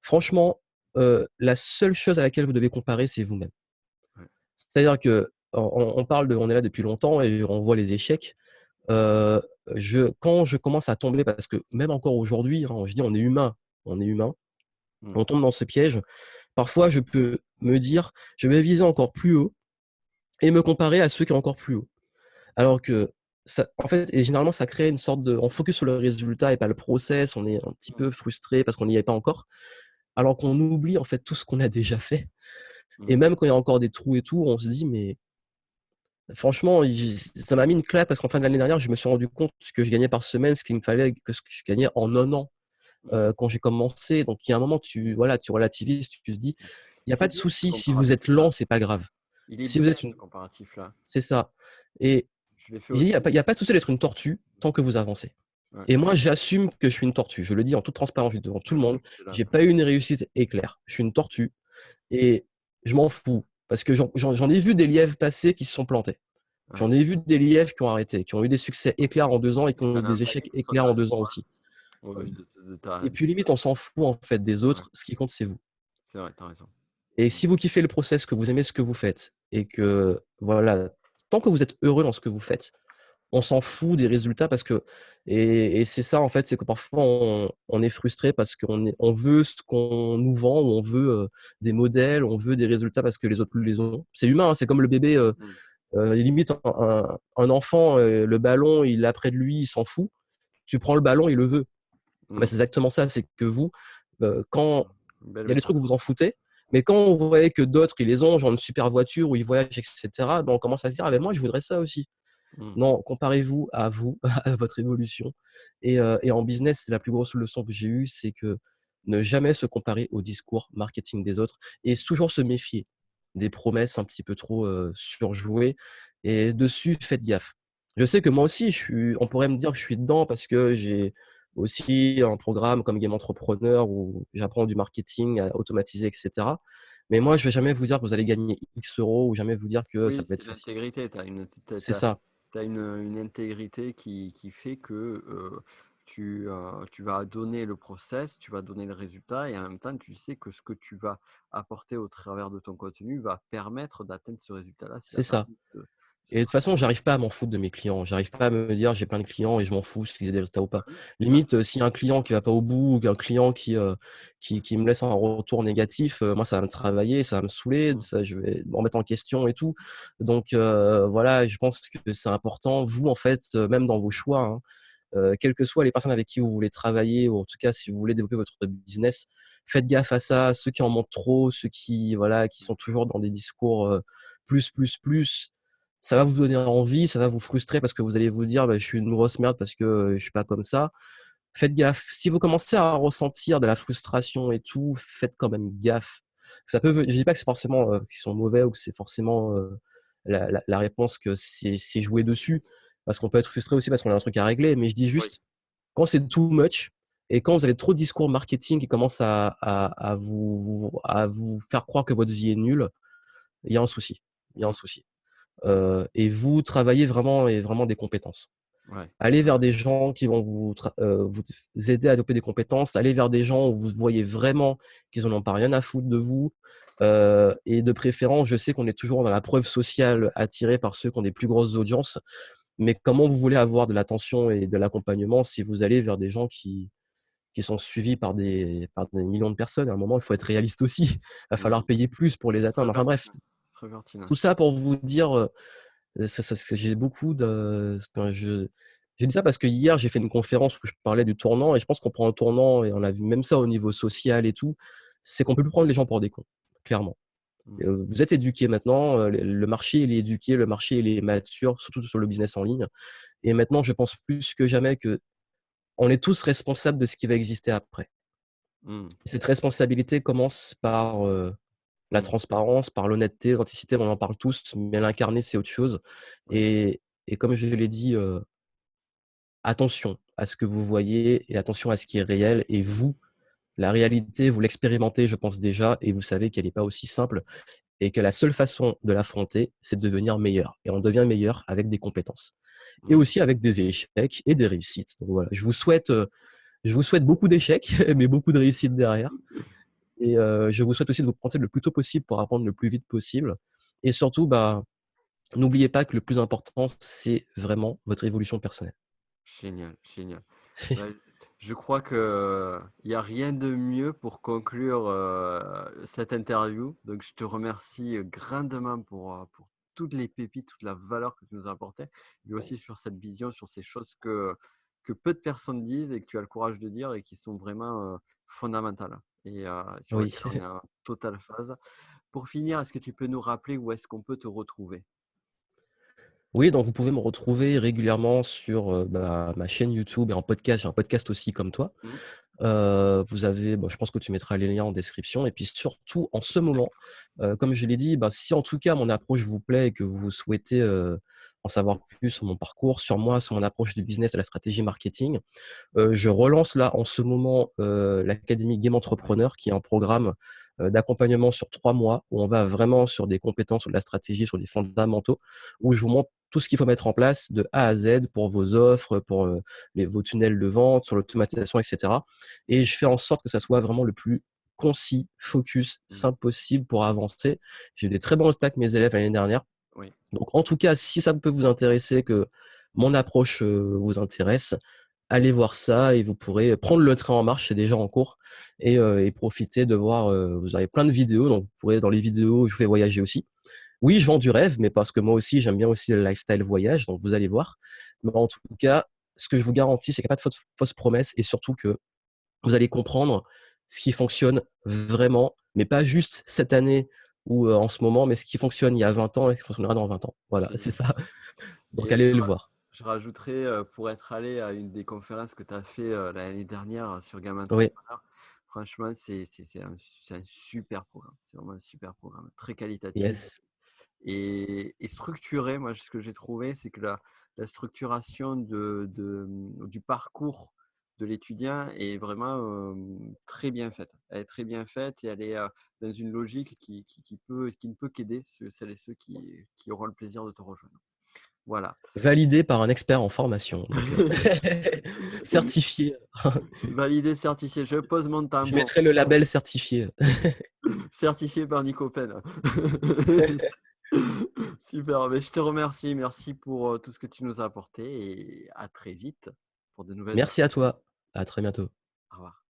[SPEAKER 2] Franchement, la seule chose à laquelle vous devez comparer, c'est vous-même.
[SPEAKER 1] Ouais.
[SPEAKER 2] C'est-à-dire qu'on parle on est là depuis longtemps et on voit les échecs. Heu, quand je commence à tomber parce que même encore aujourd'hui, hein, je dis on est humain,
[SPEAKER 1] Mmh.
[SPEAKER 2] on tombe dans ce piège. Parfois, je peux me dire: «Je vais viser encore plus haut» et me comparer à ceux qui sont encore plus haut. Alors que ça en fait et généralement ça crée une sorte de on focus sur le résultat et pas le process, on est un petit
[SPEAKER 1] Mmh.
[SPEAKER 2] peu frustré parce qu'on n'y est pas encore, alors qu'on oublie en fait tout ce qu'on a déjà fait
[SPEAKER 1] Mmh.
[SPEAKER 2] et même quand il y a encore des trous et tout, on se dit: «Mais franchement, ça m'a mis une claque parce qu'en fin de l'année dernière, je me suis rendu compte ce que je gagnais par semaine, ce qu'il me fallait que ce que je gagnais en un an,
[SPEAKER 1] Mmh.
[SPEAKER 2] quand j'ai commencé». Donc il y a un moment tu relativises, tu te dis: «Il y a pas
[SPEAKER 1] C'est
[SPEAKER 2] de
[SPEAKER 1] bien ce
[SPEAKER 2] souci, si vous êtes
[SPEAKER 1] comparatif-là.
[SPEAKER 2] lent, c'est pas grave».
[SPEAKER 1] Il est
[SPEAKER 2] Si vous
[SPEAKER 1] bien
[SPEAKER 2] êtes
[SPEAKER 1] ce
[SPEAKER 2] une
[SPEAKER 1] comparatif-là.
[SPEAKER 2] c'est ça et
[SPEAKER 1] Je l'ai fait
[SPEAKER 2] il y a
[SPEAKER 1] aussi.
[SPEAKER 2] pas il y a pas de souci d'être une tortue tant que vous avancez.
[SPEAKER 1] Ouais.
[SPEAKER 2] Et moi, j'assume que je suis une tortue. Je le dis en toute transparence, je le dis devant tout le monde.
[SPEAKER 1] Excellent.
[SPEAKER 2] J'ai pas eu une réussite éclair. Je suis une tortue et je m'en fous parce que j'en ai vu des lièvres passer qui se sont plantés.
[SPEAKER 1] Ouais.
[SPEAKER 2] J'en ai vu des lièvres qui ont arrêté, qui ont eu des succès éclairs en 2 ans et qui
[SPEAKER 1] Et
[SPEAKER 2] ont
[SPEAKER 1] tu
[SPEAKER 2] eu
[SPEAKER 1] en as un
[SPEAKER 2] des
[SPEAKER 1] paquet
[SPEAKER 2] échecs
[SPEAKER 1] qui sont
[SPEAKER 2] éclairs en
[SPEAKER 1] derrière
[SPEAKER 2] 2 ans
[SPEAKER 1] toi.
[SPEAKER 2] aussi.
[SPEAKER 1] Oui, oui, de
[SPEAKER 2] Et
[SPEAKER 1] ta
[SPEAKER 2] puis limite, on s'en fout en fait des
[SPEAKER 1] ouais,
[SPEAKER 2] autres. Ce qui compte, c'est vous.
[SPEAKER 1] c'est vrai, tu as raison.
[SPEAKER 2] Et
[SPEAKER 1] Mmh.
[SPEAKER 2] si vous kiffez le process, que vous aimez ce que vous faites et que voilà, tant que vous êtes heureux dans ce que vous faites, on s'en fout des résultats parce que et c'est ça en fait, c'est que parfois on est frustré parce on veut ce qu'on nous vend ou on veut, des modèles, on veut des résultats parce que les autres les ont. C'est humain, hein, c'est comme le bébé,
[SPEAKER 1] Mmh.
[SPEAKER 2] limite un enfant, le ballon, il l'a près de lui, il s'en fout. Tu prends le ballon, il le veut. Bah,
[SPEAKER 1] Mmh.
[SPEAKER 2] c'est exactement ça, c'est que vous, quand
[SPEAKER 1] Mmh. Belle
[SPEAKER 2] il y a des trucs où vous
[SPEAKER 1] métaphore.
[SPEAKER 2] en foutez, mais quand vous voyez que d'autres, ils les ont, genre une super voiture où ils voyagent et cetera, ben on commence à se dire: «Ah, beh, moi je voudrais ça aussi».
[SPEAKER 1] Mmh.
[SPEAKER 2] Non, comparez-vous, à votre évolution et en business, c'est la plus grosse leçon que j'ai eue, c'est que ne jamais se comparer au discours marketing des autres et toujours se méfier des promesses un petit peu trop, surjouées et dessus, faites gaffe. Je sais que moi aussi, on pourrait me dire que je suis dedans parce que j'ai aussi un programme comme Game Entrepreneur où j'apprends du marketing à automatiser et cetera. Mais moi, je vais jamais vous dire que vous allez gagner X euros ou jamais vous dire que ça
[SPEAKER 1] Oui,
[SPEAKER 2] va
[SPEAKER 1] c'est
[SPEAKER 2] être facile.
[SPEAKER 1] l'intégrité. Tu as une,
[SPEAKER 2] C'est ça,
[SPEAKER 1] une intégrité qui fait que tu vas donner le process, tu vas donner le résultat et en même temps, tu sais que ce que tu vas apporter au travers de ton contenu va permettre d'atteindre ce résultat-là si la
[SPEAKER 2] c'est ça.
[SPEAKER 1] personne se
[SPEAKER 2] Et de toute
[SPEAKER 1] présente.
[SPEAKER 2] façon, j'arrive pas à m'en foutre de mes clients. J'arrive pas à me dire: «J'ai plein de clients et je m'en fous s'ils aient des résultats ou
[SPEAKER 1] Bah
[SPEAKER 2] pas».
[SPEAKER 1] oui, bah
[SPEAKER 2] Limite, s'il y a un client qui va pas au bout ou qu'un client qui me laisse un retour négatif, moi ça va me travailler, ça va me saouler,
[SPEAKER 1] oui.
[SPEAKER 2] ça je vais me remettre en question et tout. Donc voilà, je pense que c'est important, vous, en fait, même dans vos choix, hein, quelles que soient les personnes avec qui vous voulez travailler ou en tout cas si vous voulez développer votre business, faites gaffe à ça. Ceux qui en montrent trop, ceux qui voilà, qui sont toujours dans des discours, plus, ça va vous donner envie, ça va vous frustrer parce que vous allez vous dire: «Bah, je suis une grosse merde parce que, je suis pas comme ça». Faites gaffe. Si vous commencez à ressentir de la frustration et tout, faites quand même gaffe. Ça peut je dis pas que c'est forcément, qu'ils sont mauvais ou que c'est forcément, la réponse que c'est joué dessus, parce qu'on peut être frustré aussi parce qu'on a un truc à régler, mais je dis
[SPEAKER 1] Oui.
[SPEAKER 2] juste, quand c'est too much et quand vous avez trop de discours marketing qui commencent à vous faire croire que votre vie est nulle, il y a un souci. Il y a un
[SPEAKER 1] Mmh.
[SPEAKER 2] souci. Et vous travaillez vraiment des compétences.
[SPEAKER 1] Ouais.
[SPEAKER 2] Allez
[SPEAKER 1] Ouais.
[SPEAKER 2] vers des gens qui vont vous aider à développer des compétences. Allez vers des gens où vous voyez vraiment qu'ils en ont pas rien à foutre de vous. Et de préférence, je sais qu'on est toujours dans la preuve sociale attiré par ceux qui ont des plus grosses audiences. Mais comment vous voulez avoir de l'attention et de l'accompagnement si vous allez vers des gens qui sont suivis par des millions de personnes? À un moment, il faut être réaliste aussi. Il va falloir
[SPEAKER 1] Mmh.
[SPEAKER 2] payer plus pour les
[SPEAKER 1] C'est très
[SPEAKER 2] atteindre. Enfin bref,
[SPEAKER 1] pertinent. Très pertinent.
[SPEAKER 2] tout ça pour vous dire, ça j'ai beaucoup de enfin j'ai dit ça parce que hier, j'ai fait une conférence où je parlais du tournant et je pense qu'on prend un tournant et on a vu même ça au niveau social et tout, c'est qu'on peut plus prendre les gens pour des cons, clairement.
[SPEAKER 1] Mmh.
[SPEAKER 2] Vous êtes éduqués maintenant, le marché, il est éduqué, le marché, il est mature, surtout sur le business en ligne et maintenant, je pense plus que jamais qu'on est tous responsables de ce qui va exister après.
[SPEAKER 1] Mmh.
[SPEAKER 2] Cette responsabilité commence par, la
[SPEAKER 1] Mmh.
[SPEAKER 2] transparence, par l'honnêteté, l'authenticité, on en parle tous, mais l'incarner, c'est autre chose
[SPEAKER 1] Oui.
[SPEAKER 2] et comme je l'ai dit, attention à ce que vous voyez et attention à ce qui est réel et vous, la réalité, vous l'expérimentez, je pense déjà et vous savez qu'elle est pas aussi simple et que la seule façon de l'affronter, c'est de devenir meilleur et on devient meilleur avec des compétences et
[SPEAKER 1] Mmh.
[SPEAKER 2] aussi avec des échecs et des réussites. Donc voilà, je vous souhaite beaucoup d'échecs, mais beaucoup de réussites derrière et je vous souhaite aussi de vous planter le plus tôt possible pour apprendre le plus vite possible et surtout, bah, n'oubliez pas que le plus important, c'est vraiment votre évolution personnelle.
[SPEAKER 1] Génial, génial. Bah, je crois que il y a rien de mieux pour conclure, cette interview. Donc je te remercie, grandement pour toutes les pépites, toute la valeur que tu nous as apportée, mais aussi sur cette vision, sur ces choses que peu de personnes disent et que tu as le courage de dire et qui sont vraiment, fondamentales et sur
[SPEAKER 2] Oui.
[SPEAKER 1] lesquelles on est en totale phase. Pour finir, est-ce que tu peux nous rappeler où est-ce qu'on peut te retrouver?
[SPEAKER 2] Oui, donc vous pouvez me retrouver régulièrement sur, ma chaîne YouTube et en podcast. J'ai un podcast aussi comme toi.
[SPEAKER 1] Mmh,
[SPEAKER 2] Vous avez je pense que tu mettras les liens en description et puis surtout en ce moment,
[SPEAKER 1] d'accord.
[SPEAKER 2] comme je l'ai dit, bah, si en tout cas mon approche vous plaît et que vous souhaitez, en savoir plus sur mon parcours, sur moi, sur mon approche du business et la stratégie marketing, je relance là en ce moment, l'académie Game Entrepreneur qui est un programme, d'accompagnement sur 3 mois où on va vraiment sur des compétences, sur de la stratégie, sur des fondamentaux, où je vous montre tout ce qu'il faut mettre en place de A à Z pour vos offres, pour, vos tunnels de vente, sur l'automatisation et cetera et je fais en sorte que ça soit vraiment le plus concis, focus,
[SPEAKER 1] Mmh.
[SPEAKER 2] simple possible pour avancer. J'ai eu des très bons résultats avec mes élèves l'année dernière.
[SPEAKER 1] Oui.
[SPEAKER 2] Donc en tout cas, si ça peut vous intéresser, que mon approche, vous intéresse, allez voir ça et vous pourrez prendre le train en marche, c'est déjà en cours et profiter de voir, vous avez plein de vidéos, donc vous pourrez dans les vidéos, je vous fais voyager aussi. Oui, je vends du rêve, mais parce que moi aussi, j'aime bien aussi le lifestyle voyage, donc vous allez voir. Mais en tout cas, ce que je vous garantis, c'est qu'il y a pas de fausses promesses et surtout que vous allez comprendre ce qui fonctionne vraiment, mais pas juste cette année ou, en ce moment, mais ce qui fonctionne il y a 20 ans et qui fonctionnera dans 20 ans. Voilà, c'est
[SPEAKER 1] Génial.
[SPEAKER 2] ça. Donc
[SPEAKER 1] Et
[SPEAKER 2] allez le voir.
[SPEAKER 1] je rajouterais, pour être allé à une des conférences que tu as fait, l'année dernière sur Gamme
[SPEAKER 2] Oui,
[SPEAKER 1] Entrepreneur, franchement, c'est un super programme. C'est vraiment un super programme, très qualitatif
[SPEAKER 2] yes.
[SPEAKER 1] et structuré. Moi, ce que j'ai trouvé, c'est que la structuration du parcours de l'étudiant est vraiment très bien faite. Elle est très bien faite et elle est dans une logique qui ne peut qu'aider celles et ceux qui auront le plaisir de te rejoindre. Voilà.
[SPEAKER 2] Validé par un expert en formation, donc certifié.
[SPEAKER 1] Validé, certifié. Je pose mon
[SPEAKER 2] Je
[SPEAKER 1] tampon.
[SPEAKER 2] mettrai le label certifié.
[SPEAKER 1] Certifié par Nico Pen. Super, mais je te remercie. Merci pour tout ce que tu nous as apporté et à très vite pour de nouvelles
[SPEAKER 2] Merci à
[SPEAKER 1] aventures.
[SPEAKER 2] toi. À très bientôt.
[SPEAKER 1] Au revoir.